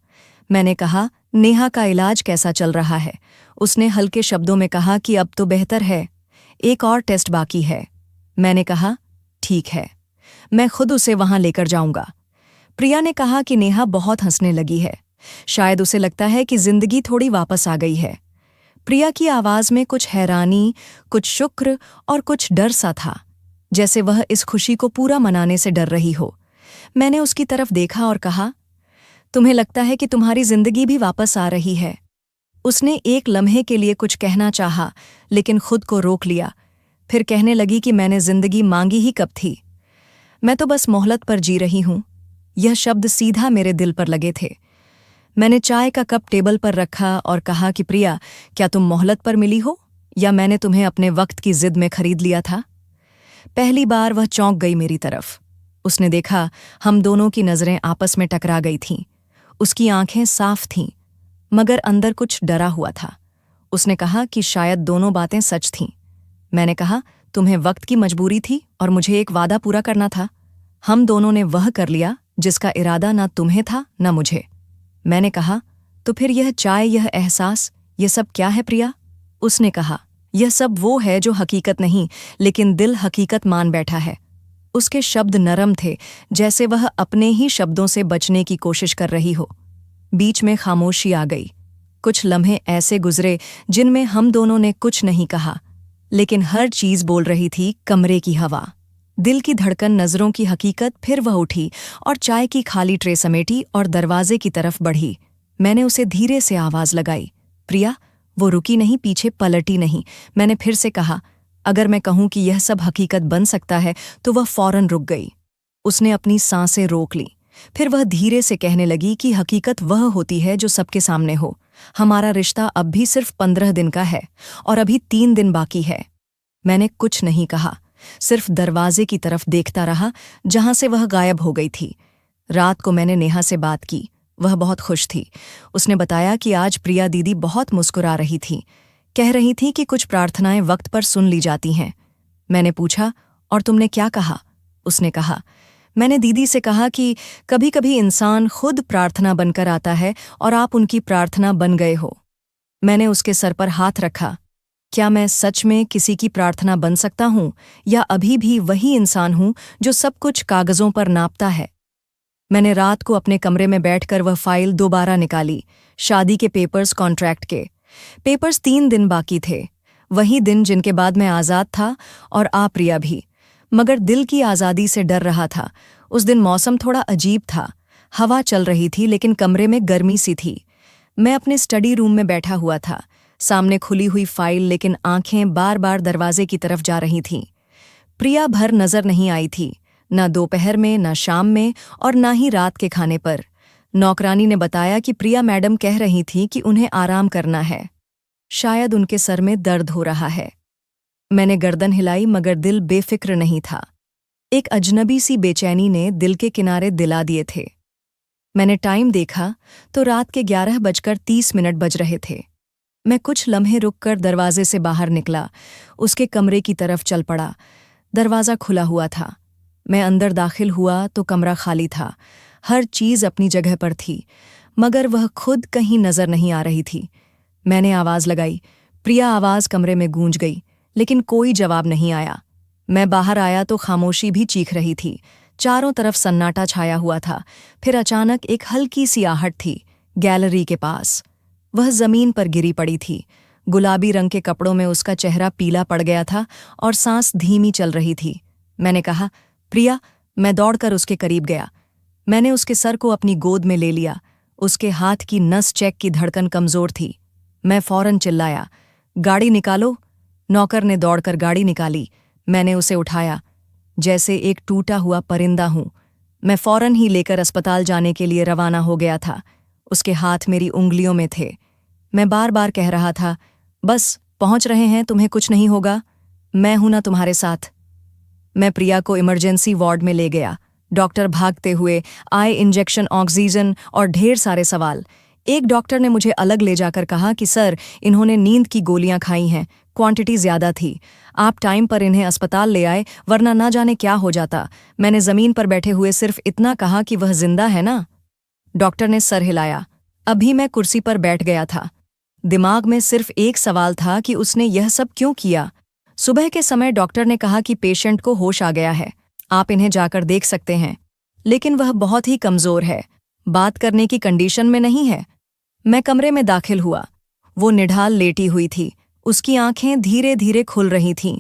मैंने कहा, नेहा का इलाज कैसा चल रहा है? उसने हल्के शब्दों में कहा कि अब तो बेहतर है, एक और टेस्ट बाकी है। मैंने कहा, ठीक है, मैं खुद उसे वहां लेकर जाऊंगा। प्रिया ने कहा कि नेहा बहुत हंसने लगी है, शायद उसे लगता है कि जिंदगी थोड़ी वापस आ गई है। प्रिया की आवाज में कुछ हैरानी, कुछ शुक्र और कुछ डर सा था, जैसे वह इस खुशी को पूरा मनाने से डर रही हो। मैंने उसकी तरफ देखा और कहा, तुम्हें लगता है कि तुम्हारी जिंदगी भी वापस आ रही है? उसने एक लम्हे के लिए कुछ कहना चाहा, लेकिन खुद को रोक लिया। फिर कहने लगी कि मैंने जिंदगी मांगी ही कब थी, मैं तो बस मोहलत पर जी रही हूं। यह शब्द सीधा मेरे दिल पर लगे थे। मैंने चाय का कप टेबल पर रखा और कहा कि प्रिया, क्या तुम मोहलत पर मिली हो या मैंने तुम्हें अपने वक्त की जिद में खरीद लिया था? पहली बार वह चौंक गई मेरी तरफ। उसने देखा हम दोनों की नजरें आपस में टकरा गई थीं। उसकी आंखें साफ थीं, मगर अंदर कुछ डरा हुआ था। उसने कहा कि शायद दोनों बातें सच थीं। मैंने कहा, तुम्हें वक्त की मजबूरी थी और मुझे एक वादा पूरा करना था। हम दोनों ने वह कर लिया जिसका इरादा ना तुम्हें था ना मुझे। मैंने कहा, तो फिर यह चाय, यह एहसास, ये सब क्या है प्रिया? उसने कहा, यह सब वो है जो हकीकत नहीं, लेकिन दिल हकीकत मान बैठा है। उसके शब्द नरम थे, जैसे वह अपने ही शब्दों से बचने की कोशिश कर रही हो। बीच में खामोशी आ गई। कुछ लम्हे ऐसे गुजरे जिनमें हम दोनों ने कुछ नहीं कहा, लेकिन हर चीज बोल रही थी। कमरे की हवा, दिल की धड़कन, नजरों की हकीकत। फिर वह उठी और चाय की खाली ट्रे समेटी और दरवाजे की तरफ बढ़ी। मैंने उसे धीरे से आवाज लगाई, प्रिया। वो रुकी नहीं, पीछे पलटी नहीं। मैंने फिर से कहा, अगर मैं कहूं कि यह सब हकीकत बन सकता है, तो वह फौरन रुक गई। उसने अपनी सांसें रोक ली। फिर वह धीरे से कहने लगी कि हकीकत वह होती है जो सबके सामने हो। हमारा रिश्ता अब भी सिर्फ 15 दिन का है और अभी 3 दिन बाकी है। मैंने कुछ नहीं कहा, सिर्फ दरवाजे की तरफ देखता रहा जहां से वह गायब हो गई थी। रात को मैंने नेहा से बात की। वह बहुत खुश थी। उसने बताया कि आज प्रिया दीदी बहुत मुस्कुरा रही थी, कह रही थी कि कुछ प्रार्थनाएं वक्त पर सुन ली जाती हैं। मैंने पूछा, और तुमने क्या कहा? उसने कहा, मैंने दीदी से कहा कि कभी कभी इंसान खुद प्रार्थना बनकर आता है और आप उनकी प्रार्थना बन गए हो। मैंने उसके सर पर हाथ रखा। क्या मैं सच में किसी की प्रार्थना बन सकता हूं, या अभी भी वही इंसान हूं जो सब कुछ कागजों पर नापता है? मैंने रात को अपने कमरे में बैठकर वह फाइल दोबारा निकाली। शादी के पेपर्स, कॉन्ट्रैक्ट के पेपर्स। 3 दिन बाकी थे, वही दिन जिनके बाद मैं आज़ाद था और प्रिया भी। मगर दिल की आज़ादी से डर रहा था। उस दिन मौसम थोड़ा अजीब था, हवा चल रही थी लेकिन कमरे में गर्मी सी थी। मैं अपने स्टडी रूम में बैठा हुआ था, सामने खुली हुई फाइल, लेकिन आंखें बार बार दरवाजे की तरफ जा रही थीं। प्रिया भर नजर नहीं आई थी, न दोपहर में, न शाम में, और न ही रात के खाने पर। नौकरानी ने बताया कि प्रिया मैडम कह रही थी कि उन्हें आराम करना है, शायद उनके सर में दर्द हो रहा है। मैंने गर्दन हिलाई, मगर दिल बेफिक्र नहीं था। एक अजनबी सी बेचैनी ने दिल के किनारे दिला दिए थे। मैंने टाइम देखा तो रात के 11:30 बज रहे थे। मैं कुछ लम्हे रुककर दरवाजे से बाहर निकला, उसके कमरे की तरफ चल पड़ा। दरवाज़ा खुला हुआ था। मैं अंदर दाखिल हुआ तो कमरा खाली था। हर चीज़ अपनी जगह पर थी, मगर वह खुद कहीं नजर नहीं आ रही थी। मैंने आवाज़ लगाई। प्रिया। आवाज़ कमरे में गूंज गई, लेकिन कोई जवाब नहीं आया। मैं बाहर आया तो खामोशी भी चीख रही थी। चारों तरफ सन्नाटा छाया हुआ था। फिर अचानक एक हल्की सी आहट थी, गैलरी के पास। वह जमीन पर गिरी पड़ी थी। गुलाबी रंग के कपड़ों में उसका चेहरा पीला पड़ गया था और सांस धीमी चल रही थी। मैंने कहा, प्रिया। मैं दौड़कर उसके करीब गया। मैंने उसके सर को अपनी गोद में ले लिया। उसके हाथ की नस चेक की धड़कन कमजोर थी। मैं फौरन चिल्लाया, गाड़ी निकालो। नौकर ने दौड़कर गाड़ी निकाली। मैंने उसे उठाया जैसे एक टूटा हुआ परिंदा हूं। मैं फौरन ही लेकर अस्पताल जाने के लिए रवाना हो गया था। उसके हाथ मेरी उंगलियों में थे। मैं बार बार कह रहा था, बस पहुंच रहे हैं, तुम्हें कुछ नहीं होगा, मैं हूं ना तुम्हारे साथ। मैं प्रिया को इमरजेंसी वार्ड में ले गया। डॉक्टर भागते हुए, आई इंजेक्शन, ऑक्सीजन और ढेर सारे सवाल। एक डॉक्टर ने मुझे अलग ले जाकर कहा कि सर, इन्होंने नींद की गोलियां खाई हैं, क्वांटिटी ज्यादा थी। आप टाइम पर इन्हें अस्पताल ले आए, वरना ना जाने क्या हो जाता। मैंने जमीन पर बैठे हुए सिर्फ इतना कहा कि वह जिंदा है ना? डॉक्टर ने सर हिलाया। अभी मैं कुर्सी पर बैठ गया था। दिमाग में सिर्फ एक सवाल था कि उसने यह सब क्यों किया। सुबह के समय डॉक्टर ने कहा कि पेशेंट को होश आ गया है, आप इन्हें जाकर देख सकते हैं, लेकिन वह बहुत ही कमजोर है, बात करने की कंडीशन में नहीं है। मैं कमरे में दाखिल हुआ। वो निढाल लेटी हुई थी, उसकी आंखें धीरे धीरे खुल रही थीं।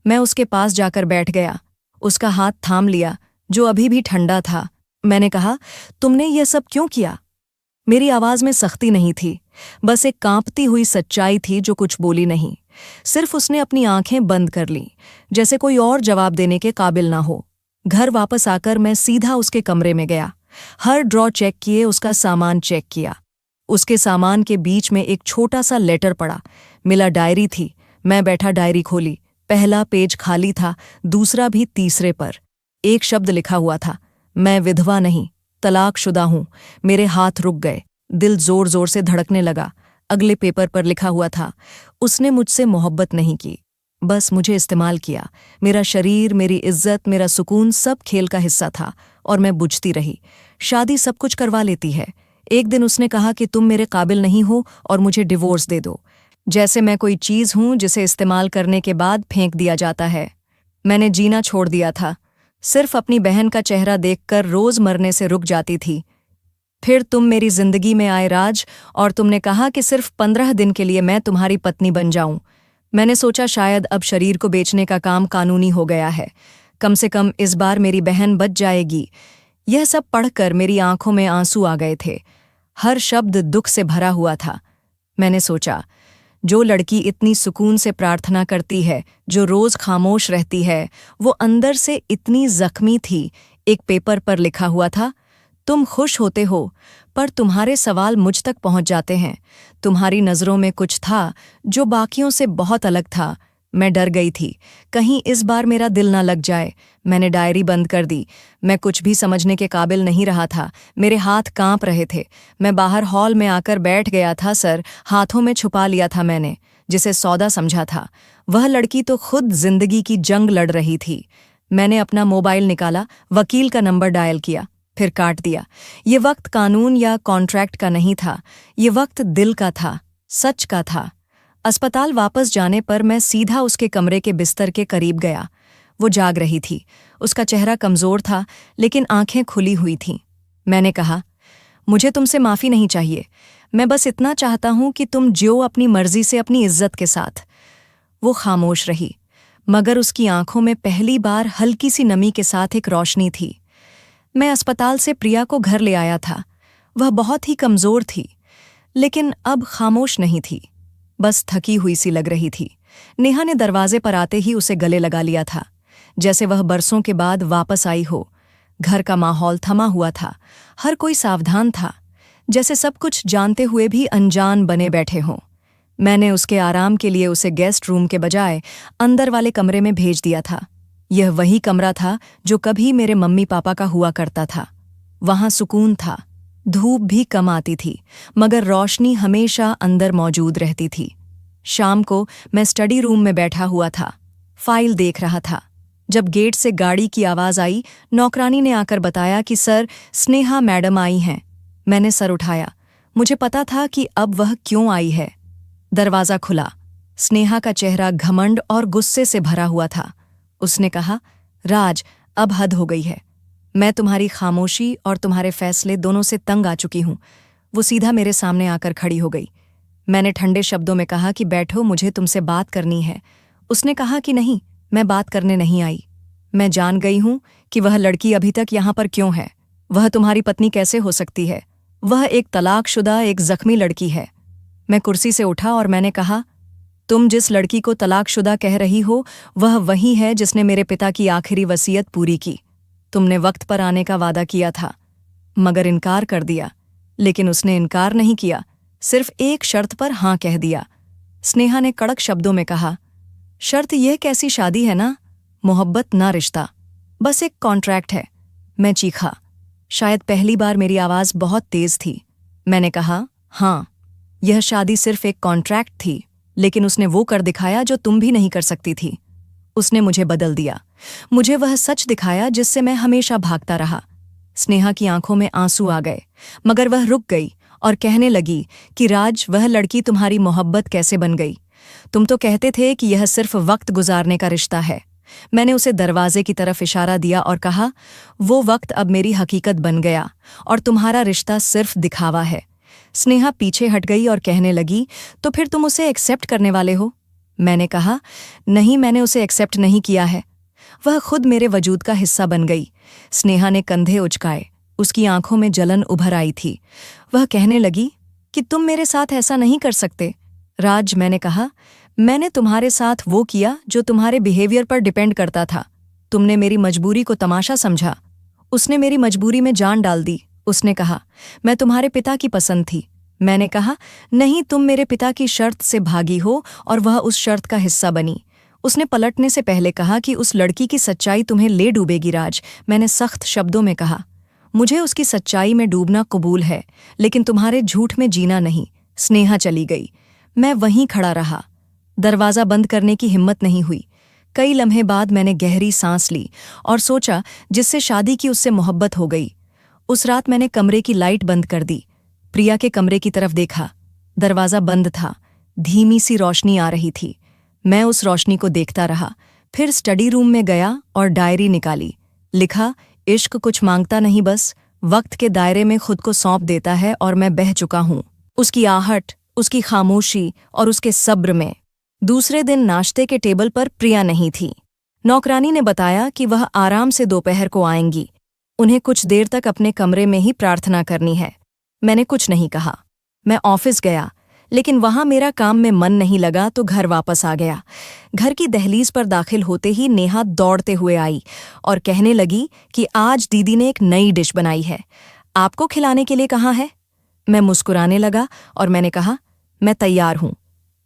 मैं उसके पास जाकर बैठ गया, उसका हाथ थाम लिया, जो अभी भी ठंडा था। मैंने कहा, तुमने यह सब क्यों किया? मेरी आवाज में सख्ती नहीं थी, बस एक कांपती हुई सच्चाई थी जो कुछ बोली नहीं। सिर्फ उसने अपनी आंखें बंद कर लीं, जैसे कोई और जवाब देने के काबिल ना हो। घर वापस आकर मैं सीधा उसके कमरे में गया। हर ड्रॉ चेक किए, उसका सामान चेक किया। उसके सामान के बीच में एक छोटा सा लेटर पड़ा मिला, डायरी थी। मैं बैठा डायरी खोली, पहला पेज खाली था, दूसरा भी तीसरे पर। एक शब्द लिखा हुआ था, मैं विधवा नहीं, तलाकशुदा हूं। मेरे हाथ रुक गए, दिल जोर जोर से धड़कने लगा। अगले पेपर पर लिखा हुआ था, उसने मुझसे मोहब्बत नहीं की, बस मुझे इस्तेमाल किया। मेरा शरीर, मेरी इज्जत, मेरा सुकून सब खेल का हिस्सा था, और मैं बुझती रही। शादी सब कुछ करवा लेती है। एक दिन उसने कहा कि तुम मेरे काबिल नहीं हो और मुझे डिवोर्स दे दो, जैसे मैं कोई चीज हूं जिसे इस्तेमाल करने के बाद फेंक दिया जाता है। मैंने जीना छोड़ दिया था, सिर्फ अपनी बहन का चेहरा देखकर रोज मरने से रुक जाती थी। फिर तुम मेरी जिंदगी में आए राज, और तुमने कहा कि सिर्फ 15 दिन के लिए मैं तुम्हारी पत्नी बन जाऊं। मैंने सोचा शायद अब शरीर को बेचने का काम कानूनी हो गया है, कम से कम इस बार मेरी बहन बच जाएगी। यह सब पढ़कर मेरी आंखों में आंसू आ गए थे, हर शब्द दुख से भरा हुआ था। मैंने सोचा, जो लड़की इतनी सुकून से प्रार्थना करती है, जो रोज खामोश रहती है, वो अंदर से इतनी जख्मी थी। एक पेपर पर लिखा हुआ था, तुम खुश होते हो, पर तुम्हारे सवाल मुझ तक पहुंच जाते हैं। तुम्हारी नज़रों में कुछ था जो बाकियों से बहुत अलग था। मैं डर गई थी, कहीं इस बार मेरा दिल ना लग जाए। मैंने डायरी बंद कर दी। मैं कुछ भी समझने के काबिल नहीं रहा था, मेरे हाथ कांप रहे थे। मैं बाहर हॉल में आकर बैठ गया था, सर हाथों में छुपा लिया था मैंने, जिसे सौदा समझा था। वह लड़की तो खुद जिंदगी की जंग लड़ रही थी। मैंने अपना मोबाइल निकाला, वकील का नंबर डायल किया, फिर काट दिया। ये वक्त कानून या कॉन्ट्रैक्ट का नहीं था, ये वक्त दिल का था, सच का था। अस्पताल वापस जाने पर मैं सीधा उसके कमरे के बिस्तर के करीब गया। वो जाग रही थी, उसका चेहरा कमजोर था, लेकिन आंखें खुली हुई थीं। मैंने कहा, मुझे तुमसे माफ़ी नहीं चाहिए, मैं बस इतना चाहता हूं कि तुम जियो अपनी मर्जी से, अपनी इज्जत के साथ। वो खामोश रही, मगर उसकी आंखों में पहली बार हल्की सी नमी के साथ एक रोशनी थी। मैं अस्पताल से प्रिया को घर ले आया था। वह बहुत ही कमजोर थी, लेकिन अब खामोश नहीं थी, बस थकी हुई सी लग रही थी। नेहा ने दरवाजे पर आते ही उसे गले लगा लिया था, जैसे वह बरसों के बाद वापस आई हो। घर का माहौल थमा हुआ था, हर कोई सावधान था, जैसे सब कुछ जानते हुए भी अनजान बने बैठे हों। मैंने उसके आराम के लिए उसे गेस्ट रूम के बजाय अंदर वाले कमरे में भेज दिया था। यह वही कमरा था जो कभी मेरे मम्मी पापा का हुआ करता था। वहां सुकून था, धूप भी कम आती थी, मगर रोशनी हमेशा अंदर मौजूद रहती थी। शाम को मैं स्टडी रूम में बैठा हुआ था, फाइल देख रहा था, जब गेट से गाड़ी की आवाज आई। नौकरानी ने आकर बताया कि सर, स्नेहा मैडम आई हैं। मैंने सर उठाया, मुझे पता था कि अब वह क्यों आई है। दरवाज़ा खुला, स्नेहा का चेहरा घमंड और गुस्से से भरा हुआ था। उसने कहा, राज, अब हद हो गई है, मैं तुम्हारी खामोशी और तुम्हारे फैसले दोनों से तंग आ चुकी हूं। वो सीधा मेरे सामने आकर खड़ी हो गई। मैंने ठंडे शब्दों में कहा कि बैठो, मुझे तुमसे बात करनी है। उसने कहा कि नहीं, मैं बात करने नहीं आई। मैं जान गई हूं कि वह लड़की अभी तक यहां पर क्यों है। वह तुम्हारी पत्नी कैसे हो सकती है? वह एक तलाकशुदा, एक जख्मी लड़की है। मैं कुर्सी से उठा और मैंने कहा, तुम जिस लड़की को तलाकशुदा कह रही हो, वह वही है जिसने मेरे पिता की आखिरी वसीयत पूरी की। तुमने वक्त पर आने का वादा किया था, मगर इनकार कर दिया। लेकिन उसने इनकार नहीं किया, सिर्फ एक शर्त पर हाँ कह दिया। स्नेहा ने कड़क शब्दों में कहा, शर्त यह कैसी शादी है ना, मोहब्बत ना रिश्ता, बस एक कॉन्ट्रैक्ट है। मैं चीखा। शायद पहली बार मेरी आवाज़ बहुत तेज थी। मैंने कहा, हाँ, यह शादी सिर्फ एक कॉन्ट्रैक्ट थी, लेकिन उसने वो कर दिखाया जो तुम भी नहीं कर सकती थी। उसने मुझे बदल दिया। मुझे वह सच दिखाया जिससे मैं हमेशा भागता रहा। स्नेहा की आंखों में आंसू आ गए, मगर वह रुक गई और कहने लगी कि राज, वह लड़की तुम्हारी मोहब्बत कैसे बन गई? तुम तो कहते थे कि यह सिर्फ वक्त गुजारने का रिश्ता है। मैंने उसे दरवाजे की तरफ इशारा दिया और कहा, वो वक्त अब मेरी हकीकत बन गया और तुम्हारा रिश्ता सिर्फ दिखावा है। स्नेहा पीछे हट गई और कहने लगी, तो फिर तुम उसे एक्सेप्ट करने वाले हो? मैंने कहा, नहीं, मैंने उसे एक्सेप्ट नहीं किया है। वह खुद मेरे वजूद का हिस्सा बन गई। स्नेहा ने कंधे उचकाए, उसकी आंखों में जलन उभर आई थी। वह कहने लगी कि तुम मेरे साथ ऐसा नहीं कर सकते। राज, मैंने कहा, मैंने तुम्हारे साथ वो किया जो तुम्हारे बिहेवियर पर डिपेंड करता था। तुमने मेरी मजबूरी को तमाशा समझा। उसने मेरी मजबूरी में जान डाल दी। उसने कहा, मैं तुम्हारे पिता की पसंद थी। मैंने कहा, नहीं, तुम मेरे पिता की शर्त से भागी हो और वह उस शर्त का हिस्सा बनी। उसने पलटने से पहले कहा कि उस लड़की की सच्चाई तुम्हें ले डूबेगी। राज, मैंने सख्त शब्दों में कहा, मुझे उसकी सच्चाई में डूबना कबूल है, लेकिन तुम्हारे झूठ में जीना नहीं। स्नेहा चली गई। मैं वहीं खड़ा रहा। दरवाज़ा बंद करने की हिम्मत नहीं हुई। कई लम्हे बाद मैंने गहरी सांस ली और सोचा, जिससे शादी की उससे मोहब्बत हो गई। उस रात मैंने कमरे की लाइट बंद कर दी। प्रिया के कमरे की तरफ देखा। दरवाज़ा बंद था। धीमी सी रोशनी आ रही थी। मैं उस रोशनी को देखता रहा। फिर स्टडी रूम में गया और डायरी निकाली। लिखा, इश्क कुछ मांगता नहीं, बस वक्त के दायरे में खुद को सौंप देता है और मैं बह चुका हूँ उसकी आहट, उसकी खामोशी और उसके सब्र में। दूसरे दिन नाश्ते के टेबल पर प्रिया नहीं थी। नौकरानी ने बताया कि वह आराम से दोपहर को आएंगी। उन्हें कुछ देर तक अपने कमरे में ही प्रार्थना करनी है। मैंने कुछ नहीं कहा। मैं ऑफिस गया, लेकिन वहां मेरा काम में मन नहीं लगा तो घर वापस आ गया। घर की दहलीज पर दाखिल होते ही नेहा दौड़ते हुए आई और कहने लगी कि आज दीदी ने एक नई डिश बनाई है, आपको खिलाने के लिए कहा है। मैं मुस्कुराने लगा और मैंने कहा, मैं तैयार हूं।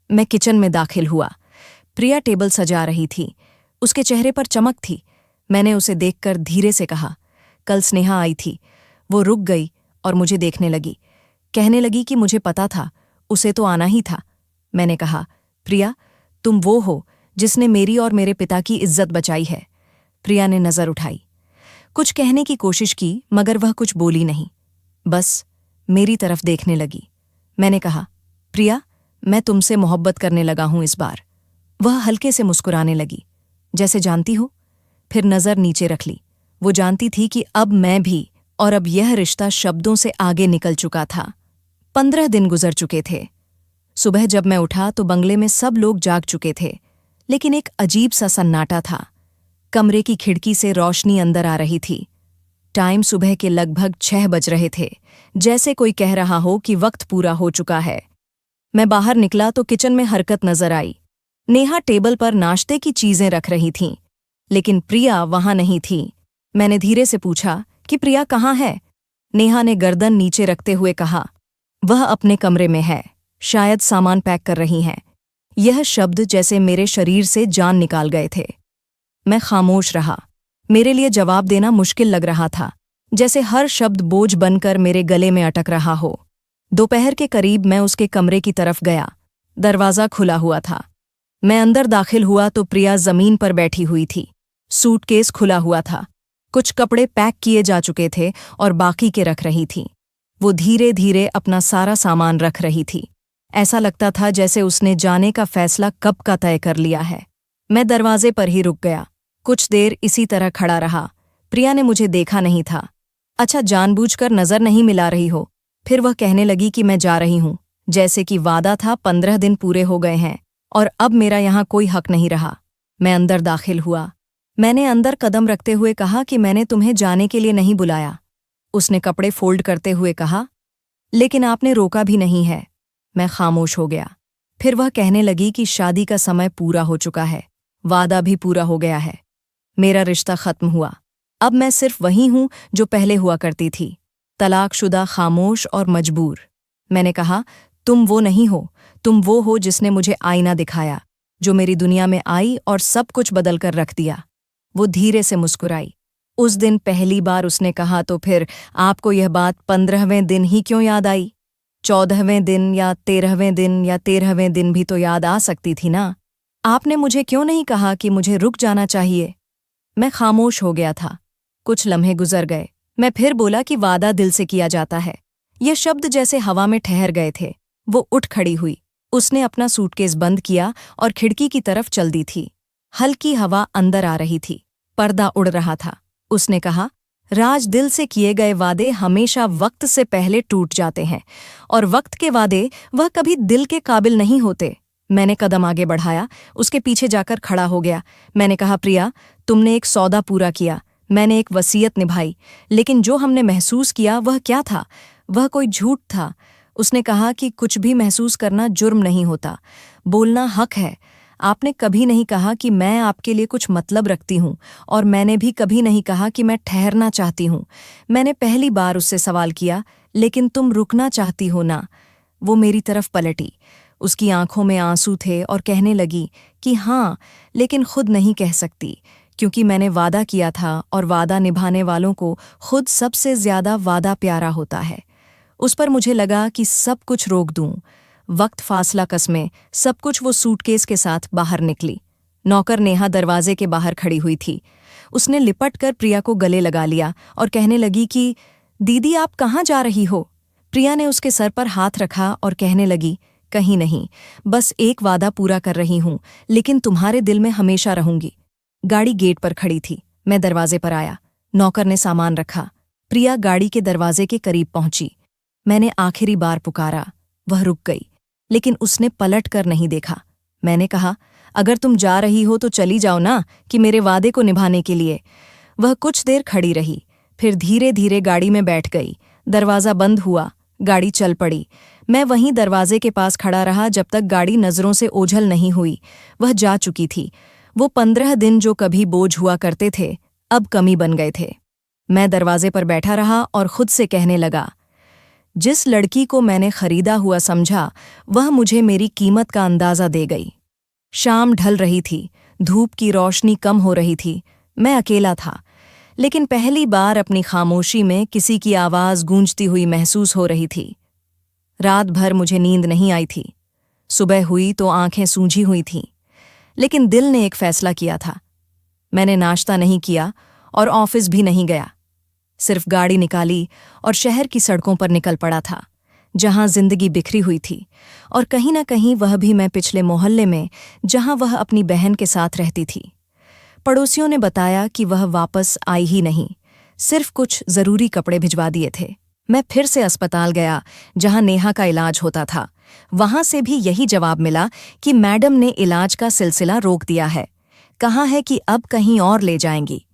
मैं किचन में दाखिल हुआ। प्रिया टेबल सजा रही थी। उसके चेहरे पर चमक थी। मैंने उसे देखकर धीरे से कहा, कल स्नेहा आई थी। वो रुक गई और मुझे देखने लगी। कहने लगी कि मुझे पता था, उसे तो आना ही था। मैंने कहा, प्रिया, तुम वो हो जिसने मेरी और मेरे पिता की इज्जत बचाई है। प्रिया ने नज़र उठाई। कुछ कहने की कोशिश की, मगर वह कुछ बोली नहीं, बस मेरी तरफ देखने लगी। मैंने कहा, प्रिया, मैं तुमसे मोहब्बत करने लगा हूं इस बार। वह हल्के से मुस्कुराने लगी, जैसे जानती हो। फिर नज़र नीचे रख ली। वो जानती थी कि अब मैं भी, और अब यह रिश्ता शब्दों से आगे निकल चुका था। 15 दिन गुजर चुके थे। सुबह जब मैं उठा तो बंगले में सब लोग जाग चुके थे, लेकिन एक अजीब सा सन्नाटा था। कमरे की खिड़की से रोशनी अंदर आ रही थी। टाइम सुबह के लगभग 6 बज रहे थे, जैसे कोई कह रहा हो कि वक्त पूरा हो चुका है। मैं बाहर निकला तो किचन में हरकत नजर आई। नेहा टेबल पर नाश्ते की चीजें रख रही थीं, लेकिन प्रिया वहां नहीं थी। मैंने धीरे से पूछा कि प्रिया कहाँ है? नेहा ने गर्दन नीचे रखते हुए कहा, वह अपने कमरे में है, शायद सामान पैक कर रही हैं। यह शब्द जैसे मेरे शरीर से जान निकाल गए थे। मैं खामोश रहा। मेरे लिए जवाब देना मुश्किल लग रहा था, जैसे हर शब्द बोझ बनकर मेरे गले में अटक रहा हो। दोपहर के करीब मैं उसके कमरे की तरफ गया। दरवाज़ा खुला हुआ था। मैं अंदर दाखिल हुआ तो प्रिया जमीन पर बैठी हुई थी। सूटकेस खुला हुआ था। कुछ कपड़े पैक किए जा चुके थे और बाकी के रख रही थी। वो धीरे धीरे अपना सारा सामान रख रही थी। ऐसा लगता था जैसे उसने जाने का फैसला कब का तय कर लिया है। मैं दरवाजे पर ही रुक गया। कुछ देर इसी तरह खड़ा रहा। प्रिया ने मुझे देखा नहीं था। अच्छा, जानबूझकर नजर नहीं मिला रही हो? फिर वह कहने लगी कि मैं जा रही हूं, जैसे कि वादा था 15 दिन पूरे हो गए हैं और अब मेरा यहां कोई हक नहीं रहा। मैं अंदर दाखिल हुआ। मैंने अंदर कदम रखते हुए कहा कि मैंने तुम्हें जाने के लिए नहीं बुलाया। उसने कपड़े फोल्ड करते हुए कहा, लेकिन आपने रोका भी नहीं है। मैं खामोश हो गया। फिर वह कहने लगी कि शादी का समय पूरा हो चुका है, वादा भी पूरा हो गया है, मेरा रिश्ता खत्म हुआ। अब मैं सिर्फ वही हूं जो पहले हुआ करती थी, तलाकशुदा, खामोश और मजबूर। मैंने कहा, तुम वो नहीं हो। तुम वो हो जिसने मुझे आईना दिखाया, जो मेरी दुनिया में आई और सब कुछ बदल कर रख दिया। वो धीरे से मुस्कुराई। उस दिन पहली बार उसने कहा, तो फिर आपको यह बात 15वें दिन ही क्यों याद आई? 14वें दिन या 13वें दिन या 13वें दिन भी तो याद आ सकती थी ना? आपने मुझे क्यों नहीं कहा कि मुझे रुक जाना चाहिए? मैं खामोश हो गया था। कुछ लम्हे गुजर गए। मैं फिर बोला कि वादा दिल से किया जाता है। ये शब्द जैसे हवा में ठहर गए थे। वो उठ खड़ी हुई। उसने अपना सूटकेस बंद किया और खिड़की की तरफ चल दी थी। हल्की हवा अंदर आ रही थी। पर्दा उड़ रहा था। उसने कहा, राज, दिल से किए गए वादे हमेशा वक्त से पहले टूट जाते हैं, और वक्त के वादे वह कभी दिल के काबिल नहीं होते। मैंने कदम आगे बढ़ाया, उसके पीछे जाकर खड़ा हो गया। मैंने कहा, प्रिया, तुमने एक सौदा पूरा किया, मैंने एक वसीयत निभाई, लेकिन जो हमने महसूस किया वह क्या था? वह कोई झूठ था। उसने कहा कि कुछ भी महसूस करना जुर्म नहीं होता, बोलना हक है। आपने कभी नहीं कहा कि मैं आपके लिए कुछ मतलब रखती हूँ, और मैंने भी कभी नहीं कहा कि मैं ठहरना चाहती हूँ। मैंने पहली बार उससे सवाल किया, लेकिन तुम रुकना चाहती हो ना? वो मेरी तरफ पलटी। उसकी आंखों में आंसू थे और कहने लगी कि हाँ, लेकिन खुद नहीं कह सकती, क्योंकि मैंने वादा किया था, और वादा निभाने वालों को खुद सबसे ज्यादा वादा प्यारा होता है। उस पर मुझे लगा कि सब कुछ रोक दूं। वक्त, फासला, कस्में, सब कुछ वो सूटकेस के साथ बाहर निकली। नौकर नेहा दरवाजे के बाहर खड़ी हुई थी। उसने लिपट कर प्रिया को गले लगा लिया और कहने लगी कि दीदी, आप कहाँ जा रही हो? प्रिया ने उसके सर पर हाथ रखा और कहने लगी, कहीं नहीं, बस एक वादा पूरा कर रही हूं, लेकिन तुम्हारे दिल में हमेशा रहूंगी। गाड़ी गेट पर खड़ी थी। मैं दरवाजे पर आया। नौकर ने सामान रखा। प्रिया गाड़ी के दरवाजे के करीब पहुंची। मैंने आखिरी बार पुकारा। वह रुक गई, लेकिन उसने पलट कर नहीं देखा। मैंने कहा, अगर तुम जा रही हो तो चली जाओ ना, कि मेरे वादे को निभाने के लिए। वह कुछ देर खड़ी रही, फिर धीरे धीरे गाड़ी में बैठ गई। दरवाज़ा बंद हुआ, गाड़ी चल पड़ी। मैं वहीं दरवाजे के पास खड़ा रहा जब तक गाड़ी नज़रों से ओझल नहीं हुई। वह जा चुकी थी। वो 15 दिन जो कभी बोझ हुआ करते थे, अब कमी बन गए थे। मैं दरवाजे पर बैठा रहा और खुद से कहने लगा, जिस लड़की को मैंने खरीदा हुआ समझा, वह मुझे मेरी कीमत का अंदाज़ा दे गई। शाम ढल रही थी, धूप की रोशनी कम हो रही थी। मैं अकेला था, लेकिन पहली बार अपनी खामोशी में किसी की आवाज़ गूंजती हुई महसूस हो रही थी। रात भर मुझे नींद नहीं आई थी। सुबह हुई तो आंखें सूजी हुई थीं, लेकिन दिल ने एक फैसला किया था। मैंने नाश्ता नहीं किया और ऑफिस भी नहीं गया। सिर्फ गाड़ी निकाली और शहर की सड़कों पर निकल पड़ा था, जहां जिंदगी बिखरी हुई थी, और कहीं ना कहीं वह भी मैं पिछले मोहल्ले में, जहां वह अपनी बहन के साथ रहती थी। पड़ोसियों ने बताया कि वह वापस आई ही नहीं, सिर्फ कुछ जरूरी कपड़े भिजवा दिए थे। मैं फिर से अस्पताल गया, जहां नेहा का इलाज होता था। वहां से भी यही जवाब मिला कि मैडम ने इलाज का सिलसिला रोक दिया है, कहा है कि अब कहीं और ले जाएंगी।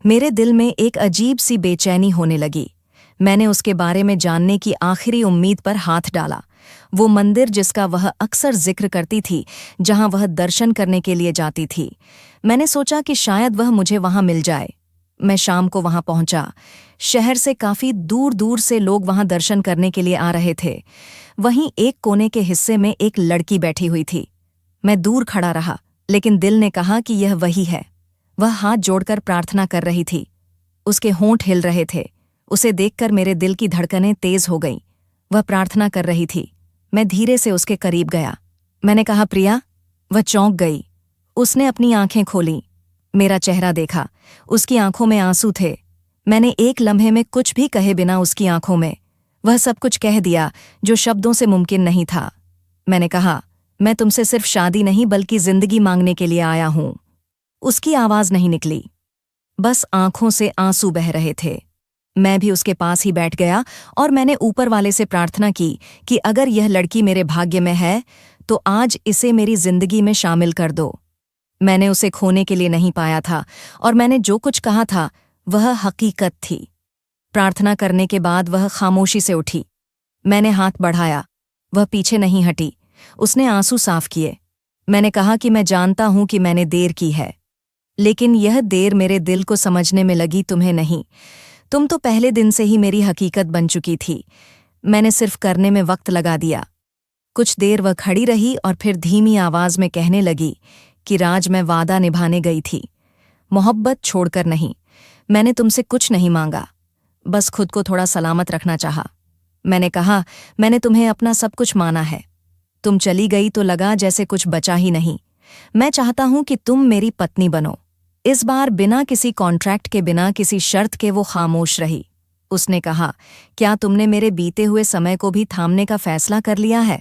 मेरे दिल में एक अजीब सी बेचैनी होने लगी। मैंने उसके बारे में जानने की आखिरी उम्मीद पर हाथ डाला। वो मंदिर जिसका वह अक्सर जिक्र करती थी, जहां वह दर्शन करने के लिए जाती थी। मैंने सोचा कि शायद वह मुझे वहां मिल जाए। मैं शाम को वहां पहुंचा। शहर से काफी दूर दूर से लोग वहां दर्शन करने के लिए आ रहे थे। वहीं एक कोने के हिस्से में एक लड़की बैठी हुई थी। मैं दूर खड़ा रहा, लेकिन दिल ने कहा कि यह वही है। वह हाथ जोड़कर प्रार्थना कर रही थी। उसके होंठ हिल रहे थे। उसे देखकर मेरे दिल की धड़कनें तेज हो गईं। वह प्रार्थना कर रही थी। मैं धीरे से उसके करीब गया। मैंने कहा, प्रिया। वह चौंक गई। उसने अपनी आंखें खोलीं। मेरा चेहरा देखा। उसकी आंखों में आंसू थे। मैंने एक लम्हे में कुछ भी कहे बिना उसकी आंखों में वह सब कुछ कह दिया जो शब्दों से मुमकिन नहीं था। मैंने कहा, मैं तुमसे सिर्फ शादी नहीं बल्कि जिंदगी मांगने के लिए आया हूं। उसकी आवाज नहीं निकली, बस आंखों से आंसू बह रहे थे। मैं भी उसके पास ही बैठ गया और मैंने ऊपर वाले से प्रार्थना की कि अगर यह लड़की मेरे भाग्य में है तो आज इसे मेरी जिंदगी में शामिल कर दो। मैंने उसे खोने के लिए नहीं पाया था और मैंने जो कुछ कहा था वह हकीकत थी। प्रार्थना करने के बाद वह खामोशी से उठी। मैंने हाथ बढ़ाया, वह पीछे नहीं हटी। उसने आंसू साफ किए। मैंने कहा कि मैं जानता हूं कि मैंने देर की है, लेकिन यह देर मेरे दिल को समझने में लगी, तुम्हें नहीं। तुम तो पहले दिन से ही मेरी हकीकत बन चुकी थी। मैंने सिर्फ करने में वक्त लगा दिया। कुछ देर वह खड़ी रही और फिर धीमी आवाज में कहने लगी कि राज, मैं वादा निभाने गई थी, मोहब्बत छोड़कर नहीं। मैंने तुमसे कुछ नहीं मांगा, बस खुद को थोड़ा सलामत रखना चाहा। मैंने कहा, मैंने तुम्हें अपना सब कुछ माना है। तुम चली गई तो लगा जैसे कुछ बचा ही नहीं। मैं चाहता हूं कि तुम मेरी पत्नी बनो। इस बार बिना किसी कॉन्ट्रैक्ट के, बिना किसी शर्त के वो खामोश रही। उसने कहा, क्या तुमने मेरे बीते हुए समय को भी थामने का फैसला कर लिया है?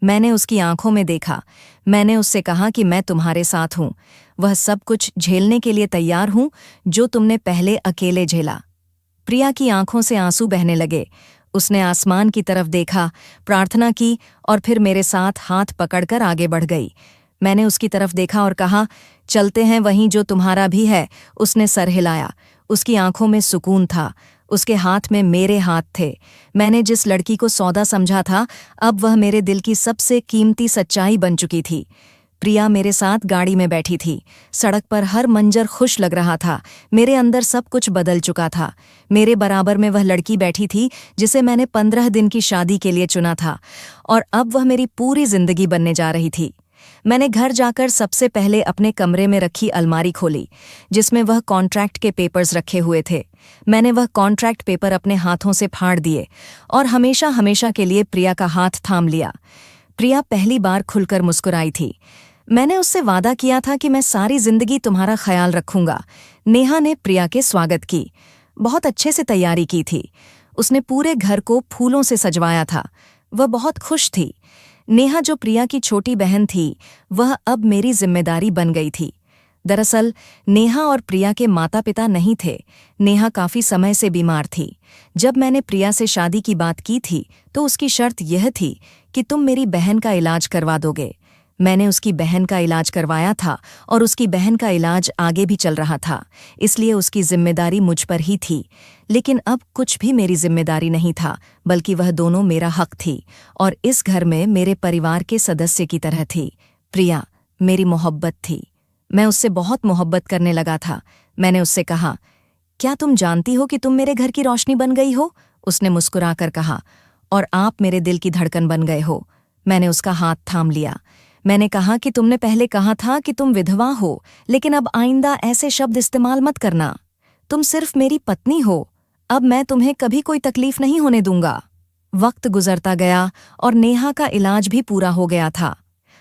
मैंने उसकी आंखों में देखा। मैंने उससे कहा कि मैं तुम्हारे साथ हूं, वह सब कुछ झेलने के लिए तैयार हूं जो तुमने पहले अकेले झेला। प्रिया की आंखों से आंसू बहने लगे। उसने आसमान की तरफ देखा, प्रार्थना की और फिर मेरे साथ हाथ पकड़कर आगे बढ़ गई। मैंने उसकी तरफ देखा और कहा, चलते हैं वहीं जो तुम्हारा भी है। उसने सर हिलाया। उसकी आंखों में सुकून था। उसके हाथ में मेरे हाथ थे। मैंने जिस लड़की को सौदा समझा था, अब वह मेरे दिल की सबसे कीमती सच्चाई बन चुकी थी। प्रिया मेरे साथ गाड़ी में बैठी थी। सड़क पर हर मंजर खुश लग रहा था। मेरे अंदर सब कुछ बदल चुका था। मेरे बराबर में वह लड़की बैठी थी जिसे मैंने 15 दिन की शादी के लिए चुना था, और अब वह मेरी पूरी जिंदगी बनने जा रही थी। मैंने घर जाकर सबसे पहले अपने कमरे में रखी अलमारी खोली, जिसमें वह कॉन्ट्रैक्ट के पेपर्स रखे हुए थे। मैंने वह कॉन्ट्रैक्ट पेपर अपने हाथों से फाड़ दिए और हमेशा हमेशा के लिए प्रिया का हाथ थाम लिया। प्रिया पहली बार खुलकर मुस्कुराई थी। मैंने उससे वादा किया था कि मैं सारी जिंदगी तुम्हारा ख्याल रखूंगा। नेहा ने प्रिया के स्वागत की। बहुत अच्छे से तैयारी की थी। उसने पूरे घर को फूलों से सजवाया था। वह बहुत खुश थी। नेहा जो प्रिया की छोटी बहन थी, वह अब मेरी जिम्मेदारी बन गई थी। दरअसल नेहा और प्रिया के माता पिता नहीं थे। नेहा काफी समय से बीमार थी। जब मैंने प्रिया से शादी की बात की थी तो उसकी शर्त यह थी कि तुम मेरी बहन का इलाज करवा दोगे। मैंने उसकी बहन का इलाज करवाया था और उसकी बहन का इलाज आगे भी चल रहा था, इसलिए उसकी जिम्मेदारी मुझ पर ही थी। लेकिन अब कुछ भी मेरी जिम्मेदारी नहीं था, बल्कि वह दोनों मेरा हक थी और इस घर में मेरे परिवार के सदस्य की तरह थी। प्रिया मेरी मोहब्बत थी। मैं उससे बहुत मोहब्बत करने लगा था। मैंने उससे कहा, क्या तुम जानती हो कि तुम मेरे घर की रोशनी बन गई हो? उसने मुस्कुराकर कहा, और आप मेरे दिल की धड़कन बन गए हो। मैंने उसका हाथ थाम लिया। मैंने कहा कि तुमने पहले कहा था कि तुम विधवा हो, लेकिन अब आइंदा ऐसे शब्द इस्तेमाल मत करना। तुम सिर्फ मेरी पत्नी हो। अब मैं तुम्हें कभी कोई तकलीफ नहीं होने दूंगा। वक्त गुजरता गया और नेहा का इलाज भी पूरा हो गया था।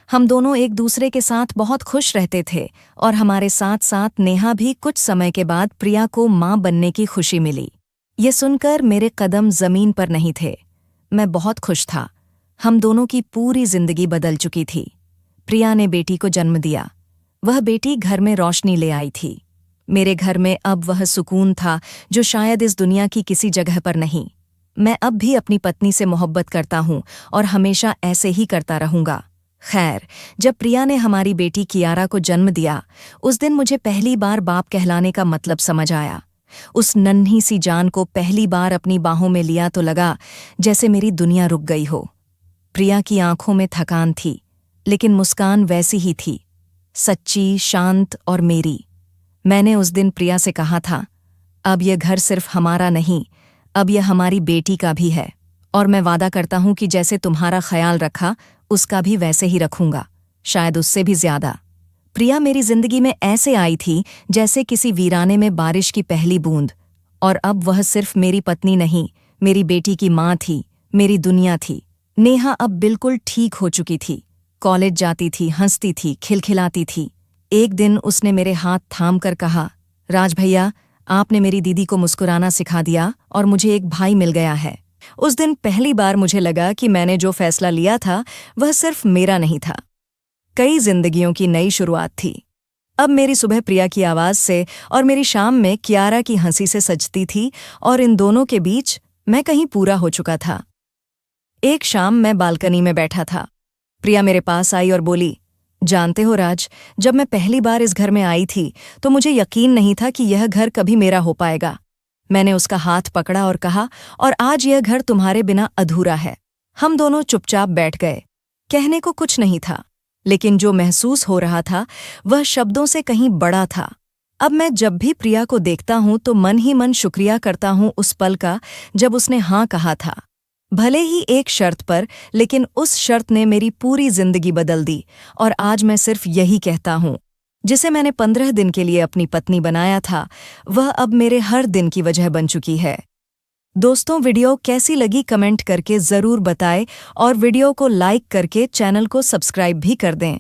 हम दोनों एक दूसरे के साथ बहुत खुश रहते थे और हमारे साथ साथ नेहा भी कुछ समय के बाद प्रिया को मां बनने की खुशी मिली। ये सुनकर मेरे कदम जमीन पर नहीं थे। मैं बहुत खुश था। हम दोनों की पूरी जिंदगी बदल चुकी थी। प्रिया ने बेटी को जन्म दिया। वह बेटी घर में रोशनी ले आई थी। मेरे घर में अब वह सुकून था जो शायद इस दुनिया की किसी जगह पर नहीं। मैं अब भी अपनी पत्नी से मोहब्बत करता हूं और हमेशा ऐसे ही करता रहूंगा। खैर, जब प्रिया ने हमारी बेटी कियारा को जन्म दिया, उस दिन मुझे पहली बार बाप कहलाने का मतलब समझ आया। उस नन्ही सी जान को पहली बार अपनी बाहों में लिया तो लगा जैसे मेरी दुनिया रुक गई हो। प्रिया की आंखों में थकान थी, लेकिन मुस्कान वैसी ही थी, सच्ची, शांत और मेरी। मैंने उस दिन प्रिया से कहा था, अब यह घर सिर्फ हमारा नहीं, अब यह हमारी बेटी का भी है, और मैं वादा करता हूं कि जैसे तुम्हारा ख्याल रखा, उसका भी वैसे ही रखूंगा, शायद उससे भी ज्यादा। प्रिया मेरी जिंदगी में ऐसे आई थी जैसे किसी वीराने में बारिश की पहली बूंद, और अब वह सिर्फ मेरी पत्नी नहीं, मेरी बेटी की माँ थी, मेरी दुनिया थी। नेहा अब बिल्कुल ठीक हो चुकी थी। कॉलेज जाती थी, हंसती थी, खिलखिलाती थी। एक दिन उसने मेरे हाथ थाम कर कहा, राज भैया, आपने मेरी दीदी को मुस्कुराना सिखा दिया और मुझे एक भाई मिल गया है। उस दिन पहली बार मुझे लगा कि मैंने जो फैसला लिया था वह सिर्फ मेरा नहीं था, कई जिंदगियों की नई शुरुआत थी। अब मेरी सुबह प्रिया की आवाज से और मेरी शाम में कियारा की हंसी से सजती थी, और इन दोनों के बीच मैं कहीं पूरा हो चुका था। एक शाम मैं बालकनी में बैठा था। प्रिया मेरे पास आई और बोली, जानते हो राज, जब मैं पहली बार इस घर में आई थी तो मुझे यकीन नहीं था कि यह घर कभी मेरा हो पाएगा। मैंने उसका हाथ पकड़ा और कहा, और आज यह घर तुम्हारे बिना अधूरा है। हम दोनों चुपचाप बैठ गए। कहने को कुछ नहीं था, लेकिन जो महसूस हो रहा था वह शब्दों से कहीं बड़ा था। अब मैं जब भी प्रिया को देखता हूं तो मन ही मन शुक्रिया करता हूं उस पल का जब उसने हाँ कहा था। भले ही एक शर्त पर, लेकिन उस शर्त ने मेरी पूरी जिंदगी बदल दी, और आज मैं सिर्फ यही कहता हूं, जिसे मैंने 15 दिन के लिए अपनी पत्नी बनाया था, वह अब मेरे हर दिन की वजह बन चुकी है। दोस्तों, वीडियो कैसी लगी कमेंट करके ज़रूर बताएं और वीडियो को लाइक करके चैनल को सब्सक्राइब भी कर दें।